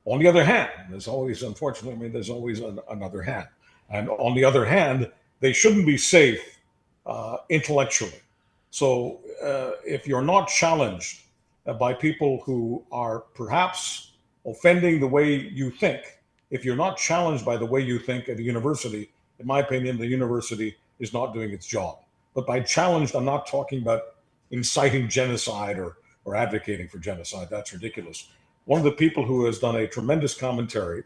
On the other hand, there's always, unfortunately, there's always another hand. And on the other hand, they shouldn't be safe intellectually. So if you're not challenged by people who are perhaps offending the way you think, if you're not challenged by the way you think at a university, in my opinion, the university is not doing its job. But by challenged, I'm not talking about inciting genocide or advocating for genocide. That's ridiculous. One of the people who has done a tremendous commentary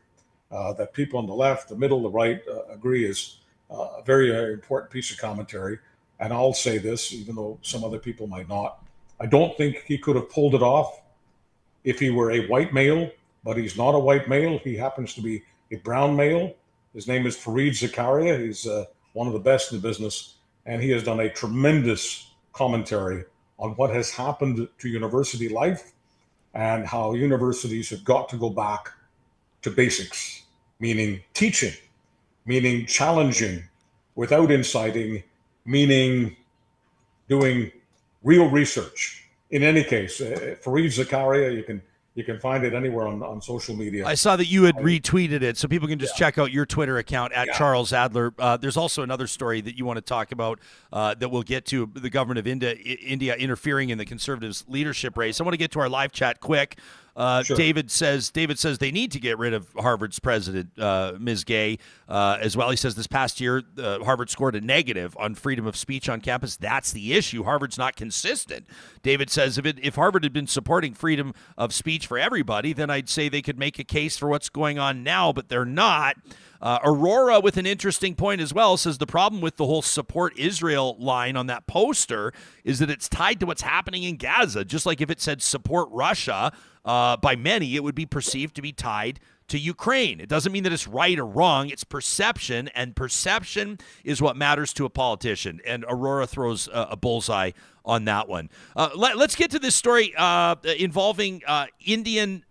that people on the left, the middle, the right agree is a very important piece of commentary. And I'll say this, even though some other people might not. I don't think he could have pulled it off if he were a white male, but he's not a white male. He happens to be a brown male. His name is Fareed Zakaria. He's one of the best in the business. And he has done a tremendous commentary on what has happened to university life and how universities have got to go back to basics, meaning teaching, meaning challenging without inciting, meaning doing real research. In any case, Fareed Zakaria, you can find it anywhere on social media. I saw that you had retweeted it, so people can just check out your Twitter account at Charles Adler. There's also another story that you want to talk about that we'll get to, the government of India interfering in the Conservatives' leadership race. I want to get to our live chat quick. Sure. David says they need to get rid of Harvard's president, Ms. Gay, as well. He says this past year, Harvard scored a negative on freedom of speech on campus. That's the issue. Harvard's not consistent. David says if Harvard had been supporting freedom of speech for everybody, then I'd say they could make a case for what's going on now, but they're not. Aurora, with an interesting point as well, says the problem with the whole support Israel line on that poster is that it's tied to what's happening in Gaza. Just like if it said support Russia, by many, it would be perceived to be tied to Ukraine. It doesn't mean that it's right or wrong. It's perception, and perception is what matters to a politician. And Aurora throws a bullseye on that one. Let's get to this story involving Indian,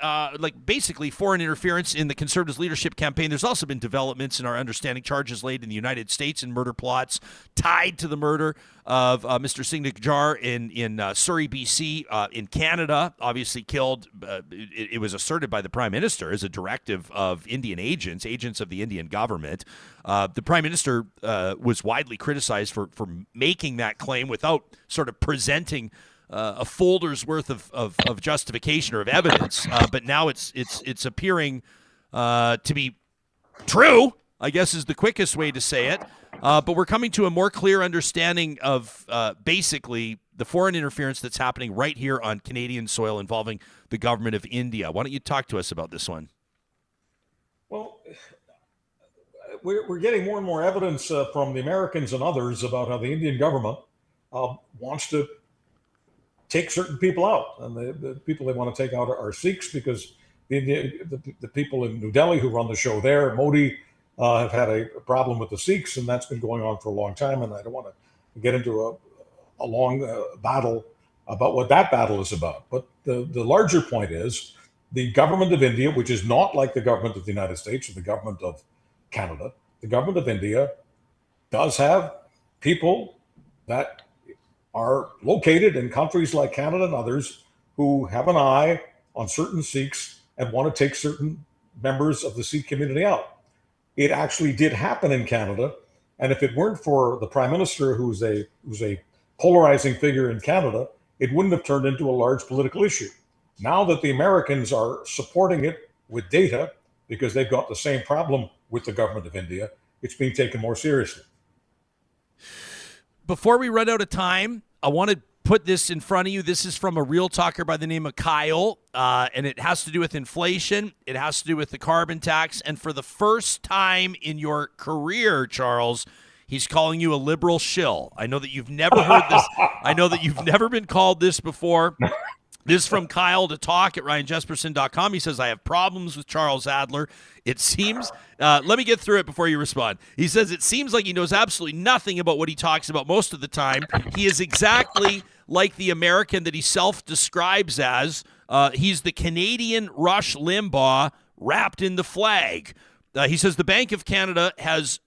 basically foreign interference in the Conservatives' leadership campaign. There's also been developments in our understanding, charges laid in the United States in murder plots tied to the murder of Mr. Singh Nijjar in Surrey, BC, in Canada, obviously killed. It was asserted by the Prime Minister as a directive of Indian agents of the Indian government. The Prime Minister was widely criticized for making that claim without sort of presenting a folder's worth of justification or of evidence. But now it's appearing to be true, I guess is the quickest way to say it. But we're coming to a more clear understanding of basically the foreign interference that's happening right here on Canadian soil involving the government of India. Why don't you talk to us about this one? Well, we're getting more and more evidence from the Americans and others about how the Indian government wants to take certain people out. And the people they want to take out are Sikhs, because the people in New Delhi who run the show there, Modi, have had a problem with the Sikhs, and that's been going on for a long time. And I don't want to get into a long battle about what that battle is about. But the larger point is the government of India, which is not like the government of the United States or the government of Canada, the government of India does have people that are located in countries like Canada and others who have an eye on certain Sikhs and want to take certain members of the Sikh community out. It actually did happen in Canada, and if it weren't for the Prime Minister, who's a polarizing figure in Canada, it wouldn't have turned into a large political issue. Now that the Americans are supporting it with data, because they've got the same problem with the government of India, it's being taken more seriously. Before we run out of time, I want to put this in front of you. This is from a real talker by the name of Kyle, and it has to do with inflation. It has to do with the carbon tax. And for the first time in your career, Charles, he's calling you a liberal shill. I know that you've never heard this. I know that you've never been called this before. This is from Kyle to talk at ryanjesperson.com. He says, I have problems with Charles Adler. It seems, let me get through it before you respond. He says, it seems like he knows absolutely nothing about what he talks about most of the time. He is exactly like the American that he self-describes as. He's the Canadian Rush Limbaugh wrapped in the flag. He says the Bank of Canada has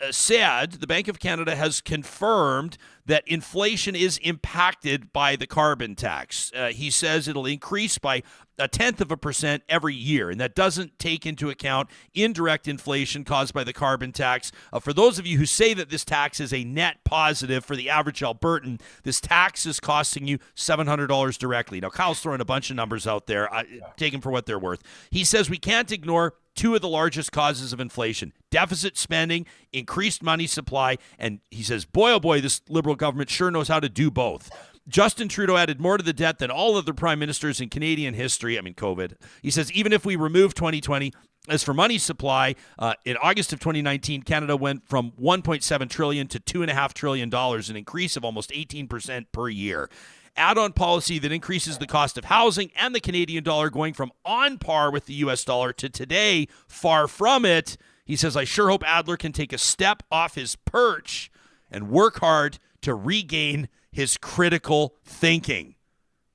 confirmed that inflation is impacted by the carbon tax. He says it'll increase by 0.1% every year, and that doesn't take into account indirect inflation caused by the carbon tax. For those of you who say that this tax is a net positive for the average Albertan, this tax is costing you $700 directly. Now, Kyle's throwing a bunch of numbers out there. Take them for what they're worth. He says we can't ignore two of the largest causes of inflation: deficit spending, increased money supply, and he says, boy, oh boy, this Liberal government sure knows how to do both. Justin Trudeau added more to the debt than all other prime ministers in Canadian history. I mean, COVID. He says, even if we remove 2020, as for money supply, in August of 2019, Canada went from $1.7 trillion to $2.5 trillion, an increase of almost 18% per year. Add-on policy that increases the cost of housing and the Canadian dollar going from on par with the U.S. dollar to today far from it. He says, I sure hope Adler can take a step off his perch and work hard to regain his critical thinking.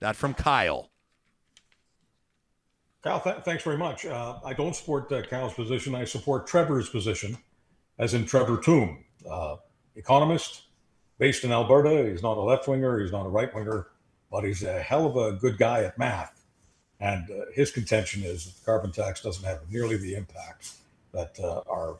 That from Kyle. Kyle, thanks very much. I don't support Kyle's position. I support Trevor's position, as in Trevor Toom, economist, based in Alberta. He's not a left-winger, he's not a right-winger, but he's a hell of a good guy at math. And his contention is that the carbon tax doesn't have nearly the impact that our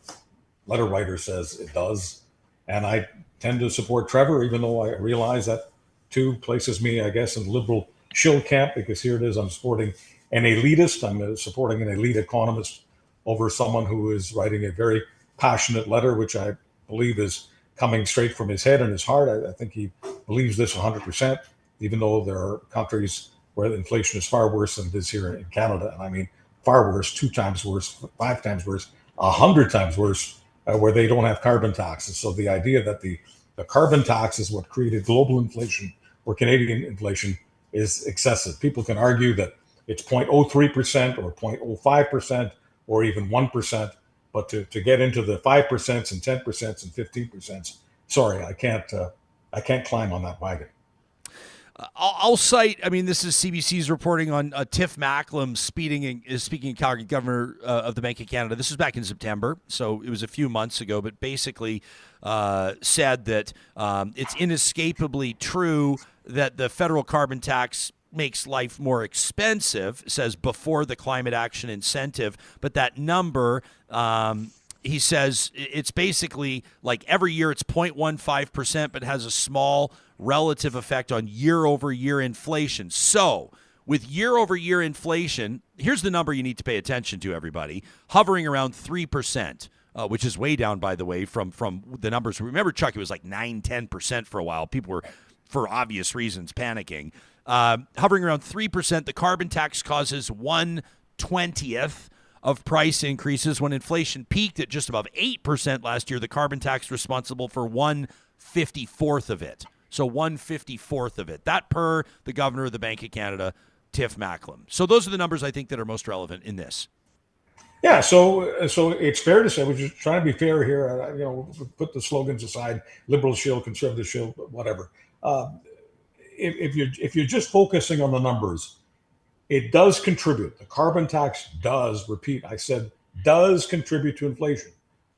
letter writer says it does. And I tend to support Trevor, even though I realize that too places me, I guess, in the liberal shill camp, because here it is, I'm supporting an elitist. I'm supporting an elite economist over someone who is writing a very passionate letter, which I believe is coming straight from his head and his heart. I think he believes this 100%, even though there are countries where the inflation is far worse than it is here in Canada. And I mean, far worse, 2 times worse, 5 times worse, 100 times worse, where they don't have carbon taxes. So the idea that the carbon tax is what created global inflation or Canadian inflation is excessive. People can argue that it's 0.03% or 0.05% or even 1%. But to get into the 5% and 10% and 15%, sorry, I can't climb on that wagon. I'll cite, I mean, this is CBC's reporting on Tiff Macklem speaking in Calgary, governor of the Bank of Canada. This was back in September, so it was a few months ago, but basically said that it's inescapably true that the federal carbon tax makes life more expensive, says before the climate action incentive, but that number, he says it's basically like every year it's 0.15%, but has a small relative effect on year-over-year inflation. So with year-over-year inflation, here's the number you need to pay attention to, everybody, hovering around 3%, which is way down, by the way, from the numbers. Remember, Chuck, it was like 9-10% for a while. People were, for obvious reasons, panicking. Hovering around 3%, the carbon tax causes 1/20th of price increases. When inflation peaked at just above 8% last year, the carbon tax responsible for 1/54th of it. So 1/54th of it. That per the governor of the Bank of Canada, Tiff Macklem. So those are the numbers I think that are most relevant in this. Yeah, so it's fair to say, we're just trying to be fair here. Put the slogans aside: liberal shill, conservative shill, whatever. If you're just focusing on the numbers, it does contribute. The carbon tax does, repeat, I said, does contribute to inflation,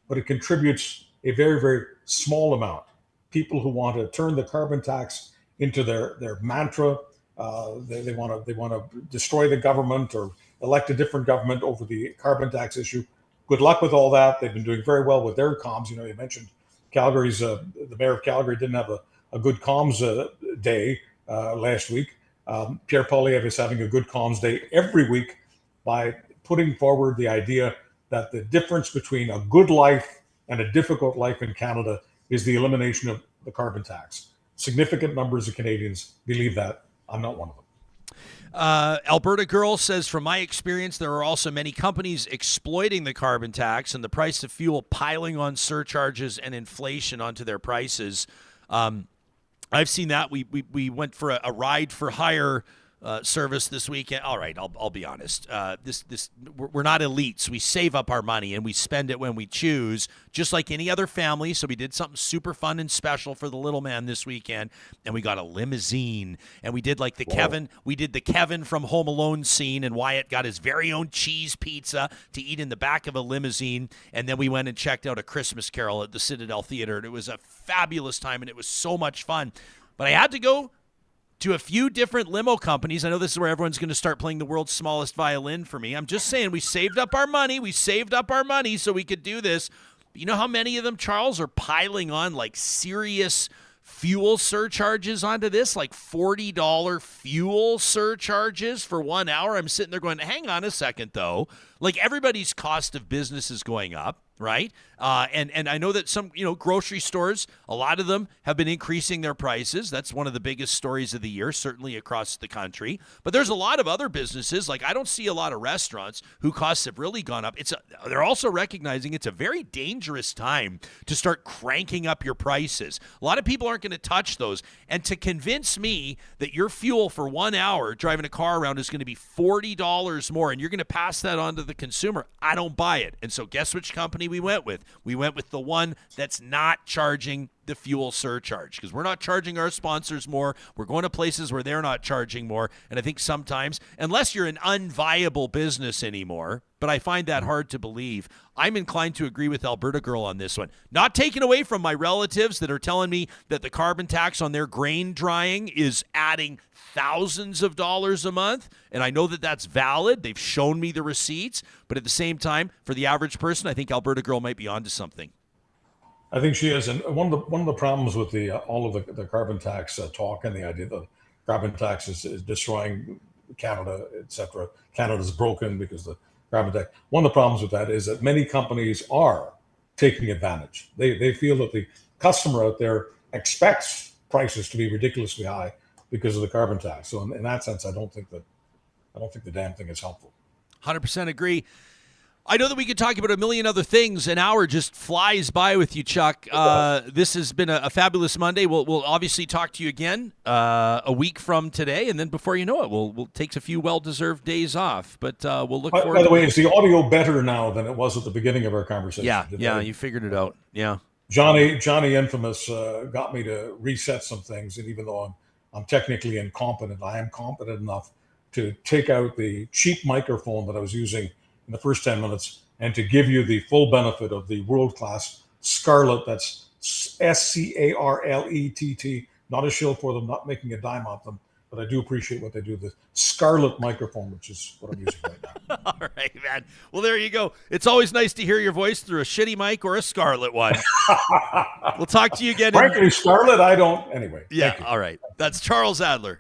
but it contributes a very, very small amount. People who want to turn the carbon tax into their mantra, they want to destroy the government or elect a different government over the carbon tax issue. Good luck with all that. They've been doing very well with their comms. You mentioned Calgary's, the mayor of Calgary didn't have a good comms day last week. Pierre Poilievre is having a good comms day every week by putting forward the idea that the difference between a good life and a difficult life in Canada is the elimination of the carbon tax. significant numbers of Canadians believe that. I'm not one of them. Alberta Girl says, from my experience, there are also many companies exploiting the carbon tax and the price of fuel piling on surcharges and inflation onto their prices. I've seen that. We went for a ride for hire service this weekend. All right, I'll be honest. We're not elites. We save up our money and we spend it when we choose, just like any other family. So we did something super fun and special for the little man this weekend, and we got a limousine, and we did like the Kevin. We did the Kevin from Home Alone scene, and Wyatt got his very own cheese pizza to eat in the back of a limousine, and then we went and checked out A Christmas Carol at the Citadel Theater, and it was a fabulous time, and it was so much fun. But I had to go to a few different limo companies. I know this is where everyone's going to start playing the world's smallest violin for me. I'm just saying, we saved up our money. We saved up our money so we could do this. But you know how many of them, Charles, are piling on like serious fuel surcharges onto this, like $40 fuel surcharges for 1 hour? I'm sitting there going, hang on a second, though. Like, everybody's cost of business is going up, right? And I know that some, grocery stores, a lot of them have been increasing their prices. That's one of the biggest stories of the year, certainly across the country. But there's a lot of other businesses, like I don't see a lot of restaurants who costs have really gone up. They're also recognizing it's a very dangerous time to start cranking up your prices. A lot of people aren't going to touch those. And to convince me that your fuel for 1 hour driving a car around is going to be $40 more and you're going to pass that on to the consumer, I don't buy it. And so guess which company we went with? We went with the one that's not charging the fuel surcharge, because we're not charging our sponsors more. We're going to places where they're not charging more. And I think sometimes, unless you're an unviable business anymore, but I find that hard to believe, I'm inclined to agree with Alberta Girl on this one. Not taken away from my relatives that are telling me that the carbon tax on their grain drying is adding thousands of dollars a month. And I know that that's valid. They've shown me the receipts. But at the same time, for the average person, I think Alberta Girl might be onto something. I think she is, and one of the problems with all of the carbon tax talk and the idea that carbon tax is destroying Canada, etc. Canada's broken because the carbon tax. One of the problems with that is that many companies are taking advantage. They feel that the customer out there expects prices to be ridiculously high because of the carbon tax. So in that sense, I don't think the damn thing is helpful. 100% agree. I know that we could talk about a million other things. An hour just flies by with you, Chuck. This has been a fabulous Monday. We'll obviously talk to you again a week from today, and then before you know it, we'll take a few well-deserved days off. But we'll look forward. By the way, is the audio better now than it was at the beginning of our conversation? Yeah, you figured it out. Yeah, Johnny Infamous got me to reset some things, and even though I'm technically incompetent, I am competent enough to take out the cheap microphone that I was using in the first 10 minutes and to give you the full benefit of the world-class Scarlett. That's SCARLETT, not a shill for them, not making a dime off them, but I do appreciate what they do. The Scarlett microphone, which is what I'm using right now. All right, man. Well, there you go. It's always nice to hear your voice through a shitty mic or a Scarlett one. We'll talk to you again. Frankly, Scarlett, I don't. Anyway. Yeah, all right. That's Charles Adler.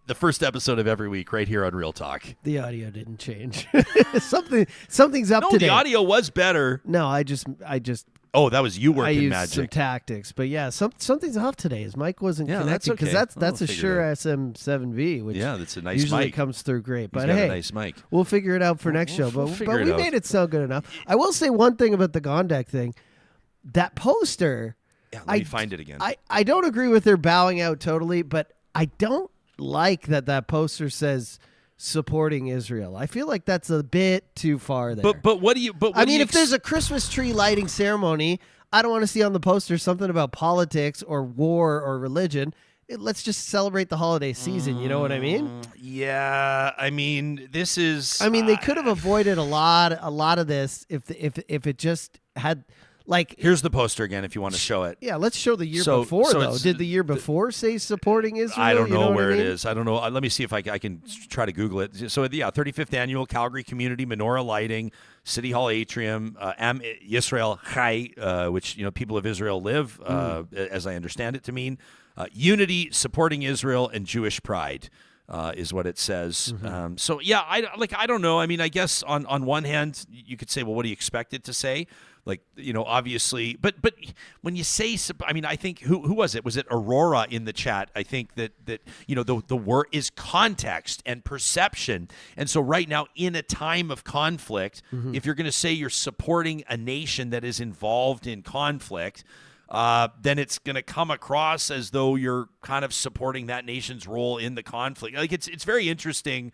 The first episode of every week right here on Real Talk. The audio didn't change. Something's up today. No, the audio was better. No, I just. Oh, that was you working I used magic. Some tactics, but yeah, something's off today. His mic wasn't connected because that's a Shure SM7V, which that's a nice usually mic. Comes through great. But He's got hey, a nice mic. We'll figure it out for next show. But we out. made it sound good enough. I will say one thing about the Gondek thing. That poster. Yeah, let me find it again. I don't agree with her bowing out totally, but I don't like that poster says supporting Israel. I feel like that's a bit too far there. But what do you? But I mean, if there's a Christmas tree lighting ceremony, I don't want to see on the poster something about politics or war or religion. Let's just celebrate the holiday season. You know what I mean? Yeah. I mean, this is. I mean, they could have avoided a lot of this if it just had. Like, here's the poster again if you want to show it. Yeah, let's show the year before, though. Did the year before say supporting Israel? I don't know where it is. I don't know. Let me see if I can try to Google it. So, 35th Annual Calgary Community Menorah Lighting, City Hall Atrium, Am Yisrael Chai, which, people of Israel live, as I understand it to mean. Unity, supporting Israel, and Jewish pride. is what it says. So yeah, I don't know. I mean, I guess on one hand, you could say, well, what do you expect it to say? Like, obviously, but when you say, I mean, I think who was it? Was it Aurora in the chat? I think that the word is context and perception. And so right now, in a time of conflict, if you're going to say you're supporting a nation that is involved in conflict, then it's going to come across as though you're kind of supporting that nation's role in the conflict. Like it's very interesting.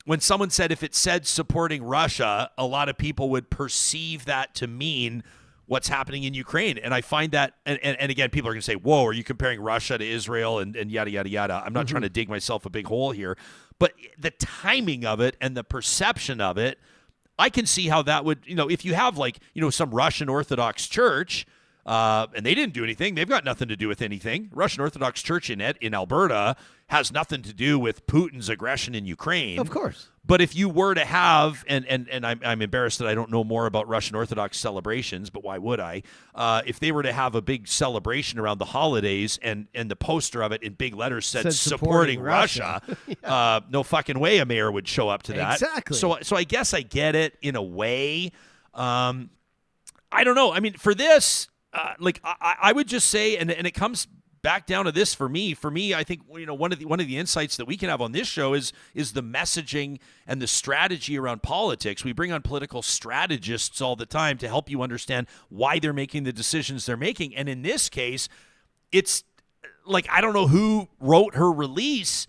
When someone said if it said supporting Russia, a lot of people would perceive that to mean what's happening in Ukraine. And I find that, and again, people are going to say, whoa, are you comparing Russia to Israel and yada, yada, yada. I'm not trying to dig myself a big hole here. But the timing of it and the perception of it, I can see how that would, if you have some Russian Orthodox church, and they didn't do anything. They've got nothing to do with anything. Russian Orthodox Church in Alberta has nothing to do with Putin's aggression in Ukraine. Of course. But if you were to have, and I'm embarrassed that I don't know more about Russian Orthodox celebrations, but why would I? If they were to have a big celebration around the holidays and the poster of it in big letters said supporting Russia, no fucking way a mayor would show up to that. Exactly. So I guess I get it in a way. I don't know. I mean, for this, I would just say, and it comes back down to this for me. For me, I think one of the insights that we can have on this show is the messaging and the strategy around politics. We bring on political strategists all the time to help you understand why they're making the decisions they're making. And in this case, it's like I don't know who wrote her release.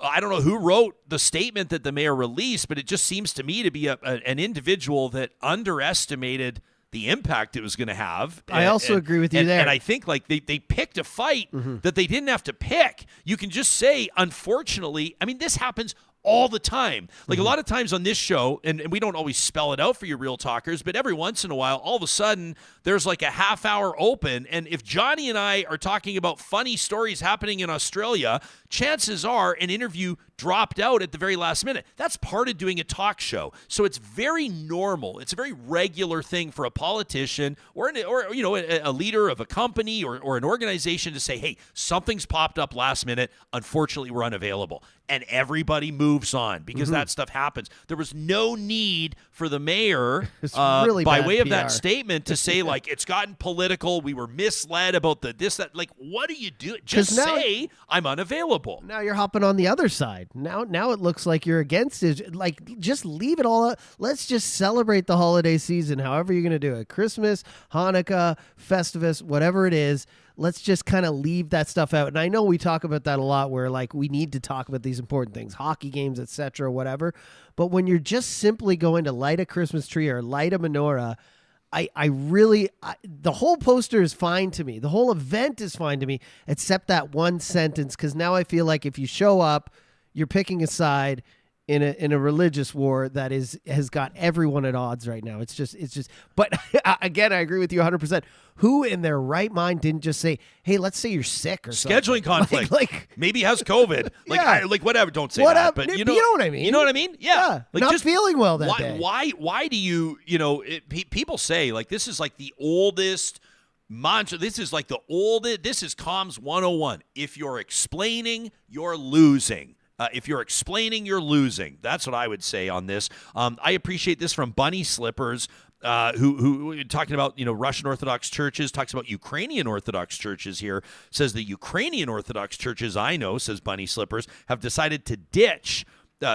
I don't know who wrote the statement that the mayor released, but it just seems to me to be an individual that underestimated the impact it was going to have. I also agree with you there. And I think they picked a fight that they didn't have to pick. You can just say, unfortunately, I mean, this happens all the time. Like a lot of times on this show, and we don't always spell it out for you real talkers, but every once in a while, all of a sudden, there's like a half hour open. And if Johnny and I are talking about funny stories happening in Australia, chances are an interview dropped out at the very last minute. That's part of doing a talk show. So it's very normal. It's a very regular thing for a politician or a leader of a company or an organization to say, hey, something's popped up last minute. Unfortunately, we're unavailable. And everybody moves on because that stuff happens. There was no need for the mayor, really by bad way of PR. that statement, to say, like, it's gotten political. We were misled about this, that. Like, what do you do? Just say, I'm unavailable. Now you're hopping on the other side. Now it looks like you're against it. Like, just leave it all up. Let's just celebrate the holiday season, however you're going to do it. Christmas, Hanukkah, Festivus, whatever it is. Let's just kind of leave that stuff out. And I know we talk about that a lot where like we need to talk about these important things, hockey games, etc., whatever. But when you're just simply going to light a Christmas tree or light a menorah, the whole poster is fine to me. The whole event is fine to me, except that one sentence. Because now I feel like if you show up, you're picking a side in a religious war that has got everyone at odds right now. It's just. But again, I agree with you 100%. Who in their right mind didn't just say, "Hey, let's say you're sick or something." Scheduling conflict, like maybe has COVID, whatever. Don't say whatever. that, but you know what I mean. You know what I mean? Yeah, like not just feeling well that day. Why do you? People say like this is like the oldest mantra. This is like the oldest. This is comms 101. If you're explaining, you're losing. If you're explaining, you're losing. That's what I would say on this. I appreciate this from Bunny Slippers, who talking about Russian Orthodox churches, talks about Ukrainian Orthodox churches here. Says the Ukrainian Orthodox churches I know, says Bunny Slippers, have decided to ditch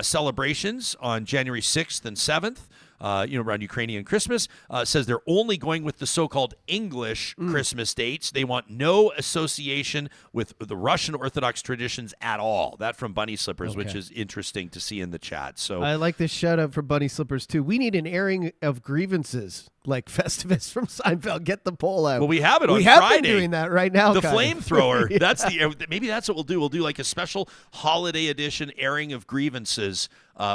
celebrations on January 6th and 7th. Around Ukrainian Christmas, says they're only going with the so-called English Christmas dates. They want no association with the Russian Orthodox traditions at all. That from Bunny Slippers, which is interesting to see in the chat. So I like this shout out for Bunny Slippers too. We need an airing of grievances like Festivus from Seinfeld. Get the poll out. Well, we have it on Friday. We have been doing that right now. The flamethrower. Yeah. Maybe that's what we'll do. We'll do like a special holiday edition airing of grievances.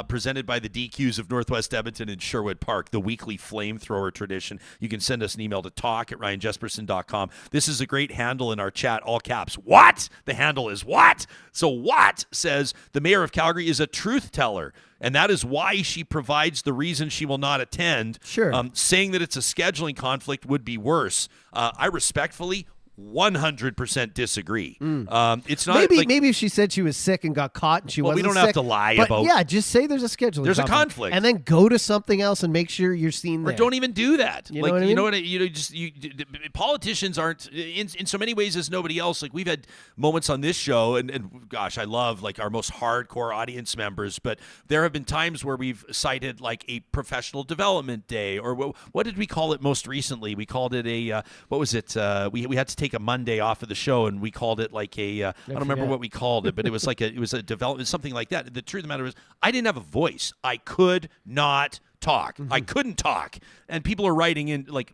Presented by the DQs of Northwest Edmonton and Sherwood Park, the weekly flamethrower tradition. You can send us an email to talk@ryanjesperson.com. This is a great handle in our chat, all caps. What? The handle is what? So what says the mayor of Calgary is a truth teller, and that is why she provides the reason she will not attend. Sure. Saying that it's a scheduling conflict would be worse. I respectfully 100% disagree. It's not maybe if she said she was sick and got caught and she wasn't we don't sick, have to lie but about. Yeah, just say there's a scheduling. There's a conflict, and then go to something else and make sure you're seen there. Or don't even do that. You know what I mean? Politicians aren't in so many ways as nobody else. Like we've had moments on this show, and gosh, I love like our most hardcore audience members, but there have been times where we've cited like a professional development day, or what did we call it most recently? We called it a what was it? We had to take a Monday off of the show, and we called it like a I don't remember what we called it, but it was like it was a development, something like that. The truth of the matter is, I didn't have a voice. I could not talk. I couldn't talk. And people are writing in like,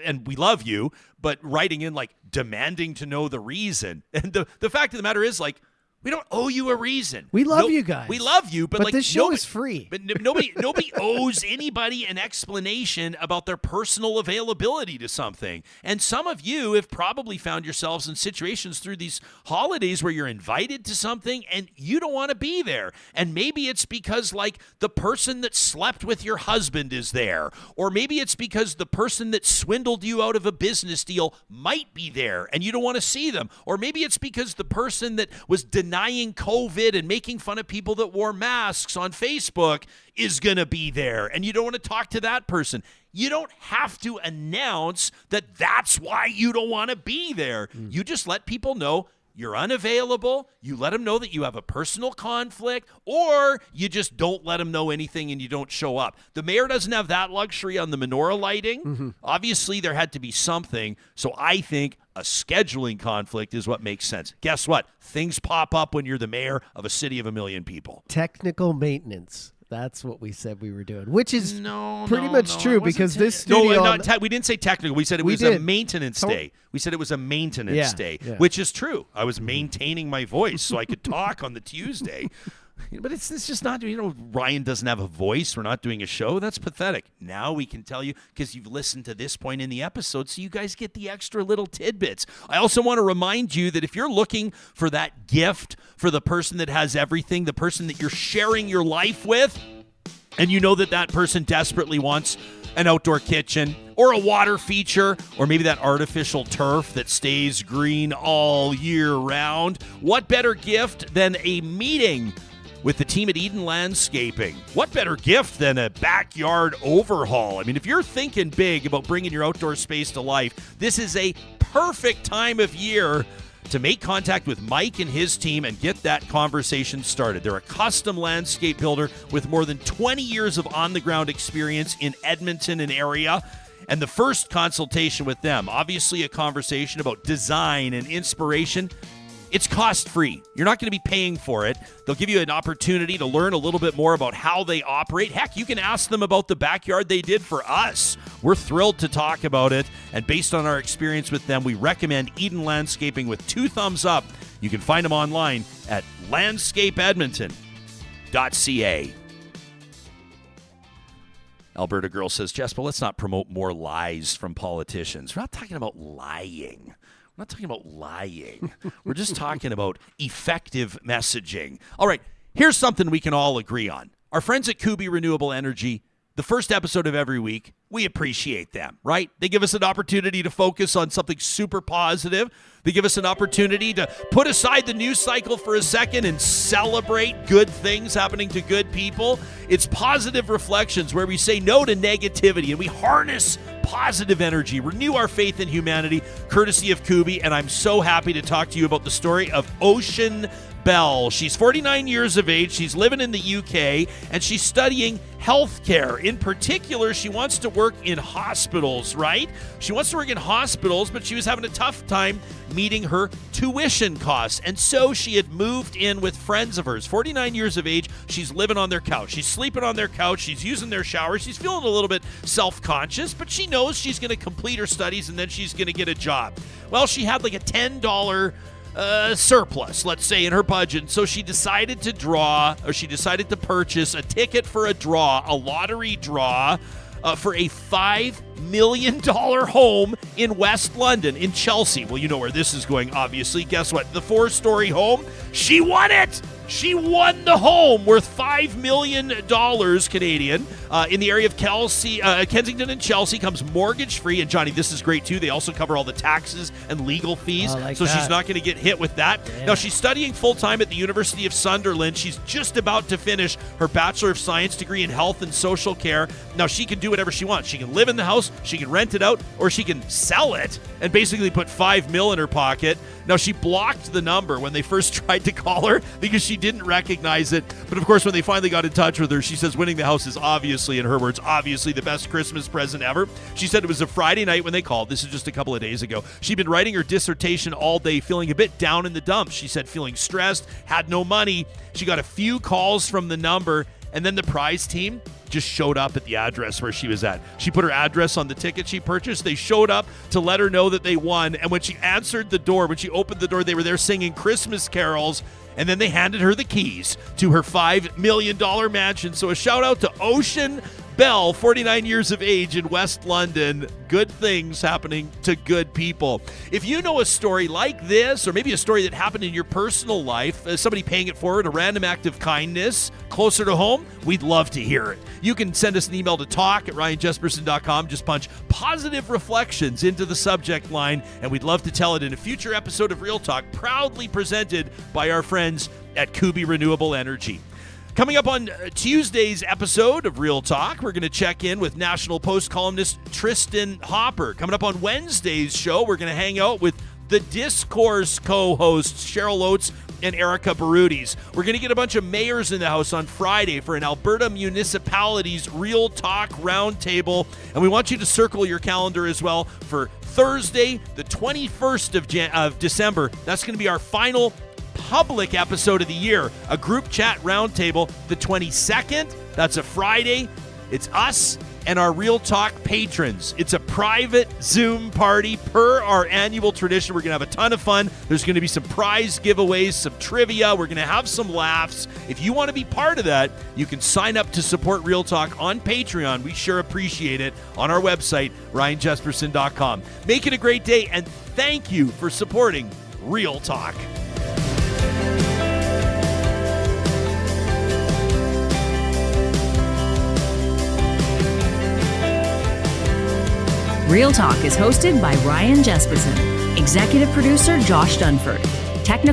and we love you, but writing in like demanding to know the reason. And the fact of the matter is like, we don't owe you a reason. We love you guys. We love you, but like this show is free. But nobody owes anybody an explanation about their personal availability to something. And some of you have probably found yourselves in situations through these holidays where you're invited to something and you don't want to be there. And maybe it's because like the person that slept with your husband is there, or maybe it's because the person that swindled you out of a business deal might be there and you don't want to see them, or maybe it's because the person that was denying COVID and making fun of people that wore masks on Facebook is going to be there, and you don't want to talk to that person. You don't have to announce that that's why you don't want to be there. You just let people know you're unavailable. You let them know that you have a personal conflict, or you just don't let them know anything and you don't show up. The mayor doesn't have that luxury on the menorah lighting. Obviously, there had to be something. So I think a scheduling conflict is what makes sense. Guess what? Things pop up when you're the mayor of a city of 1 million people. Technical maintenance. That's what we said we were doing, which is pretty much true because this studio... we didn't say technical. We said it was a maintenance day. We said it was a maintenance day, which is true. I was maintaining my voice so I could talk on the Tuesday. But it's just not, Ryan doesn't have a voice. We're not doing a show. That's pathetic. Now we can tell you because you've listened to this point in the episode, so you guys get the extra little tidbits. I also want to remind you that if you're looking for that gift for the person that has everything, the person that you're sharing your life with, and you know that person desperately wants an outdoor kitchen or a water feature or maybe that artificial turf that stays green all year round, what better gift than a meeting with the team at Eden Landscaping? What better gift than a backyard overhaul? I mean, if you're thinking big about bringing your outdoor space to life, this is a perfect time of year to make contact with Mike and his team and get that conversation started. They're a custom landscape builder with more than 20 years of on-the-ground experience in Edmonton and area. And the first consultation with them, obviously a conversation about design and inspiration, it's cost-free. You're not going to be paying for it. They'll give you an opportunity to learn a little bit more about how they operate. Heck, you can ask them about the backyard they did for us. We're thrilled to talk about it. And based on our experience with them, we recommend Eden Landscaping with 2 thumbs up. You can find them online at landscapeedmonton.ca. Alberta Girl says, Jess, but let's not promote more lies from politicians. We're not talking about lying. We're not talking about lying. We're just talking about effective messaging. All right, here's something we can all agree on. Our friends at Kuby Renewable Energy, the first episode of every week, we appreciate them, right? They give us an opportunity to focus on something super positive. They give us an opportunity to put aside the news cycle for a second and celebrate good things happening to good people. It's Positive Reflections, where we say no to negativity and we harness positive energy, renew our faith in humanity, courtesy of Kuby. And I'm so happy to talk to you about the story of Ocean Bell. She's 49 years of age. She's living in the UK, and she's studying healthcare. In particular, she wants to work in hospitals, right? She wants to work in hospitals, but she was having a tough time meeting her tuition costs. And so she had moved in with friends of hers. 49 years of age. She's living on their couch. She's sleeping on their couch. She's using their shower. She's feeling a little bit self-conscious, but she knows she's going to complete her studies and then she's going to get a job. Well, she had like a $10 surplus, let's say, in her budget. So she decided to purchase a ticket for a draw, a lottery draw, for a $5 million home in West London, in Chelsea. Well, you know where this is going, obviously. Guess what? The 4-story home, she won it! She won the home worth $5 million Canadian in the area of Kensington and Chelsea. Comes mortgage-free. And, Johnny, this is great, too. They also cover all the taxes and legal fees, so she's not going to get hit with that. Yeah. Now, she's studying full-time at the University of Sunderland. She's just about to finish her Bachelor of Science degree in Health and Social Care. Now, she can do whatever she wants. She can live in the house, she can rent it out, or she can sell it and basically put $5 million in her pocket. Now, she blocked the number when they first tried to call her because she didn't recognize it. But, of course, when they finally got in touch with her, she says winning the house is obviously, in her words, obviously the best Christmas present ever. She said it was a Friday night when they called. This is just a couple of days ago. She'd been writing her dissertation all day, feeling a bit down in the dumps. She said feeling stressed, had no money. She got a few calls from the number, and then the prize team just showed up at the address where she was at. She put her address on the ticket she purchased. They showed up to let her know that they won. And when she answered the door, when she opened the door, they were there singing Christmas carols. And then they handed her the keys to her $5 million mansion. So a shout out to Ocean Bell, 49 years of age in West London. Good things happening to good people. If you know a story like this, or maybe a story that happened in your personal life, somebody paying it forward, a random act of kindness closer to home, we'd love to hear it. You can send us an email to talk@ryanjesperson.com. Just punch positive reflections into the subject line, and we'd love to tell it in a future episode of Real Talk, proudly presented by our friends at Kuby Renewable Energy. Coming up on Tuesday's episode of Real Talk, we're going to check in with National Post columnist Tristan Hopper. Coming up on Wednesday's show, we're going to hang out with the Discourse co-hosts Cheryl Oates and Erica Barudis. We're going to get a bunch of mayors in the house on Friday for an Alberta Municipalities Real Talk Roundtable. And we want you to circle your calendar as well for Thursday, the 21st of December. That's going to be our final public episode of the year, a group chat roundtable. The 22nd, that's a Friday. It's us and our Real Talk patrons. It's a private Zoom party per our annual tradition. We're going to have a ton of fun. There's going to be some prize giveaways, some trivia. We're going to have some laughs. If you want to be part of that, you can sign up to support Real Talk on Patreon. We sure appreciate it on our website, ryanjesperson.com. Make it a great day, and thank you for supporting Real Talk. Real Talk is hosted by Ryan Jesperson. Executive producer Josh Dunford. Technical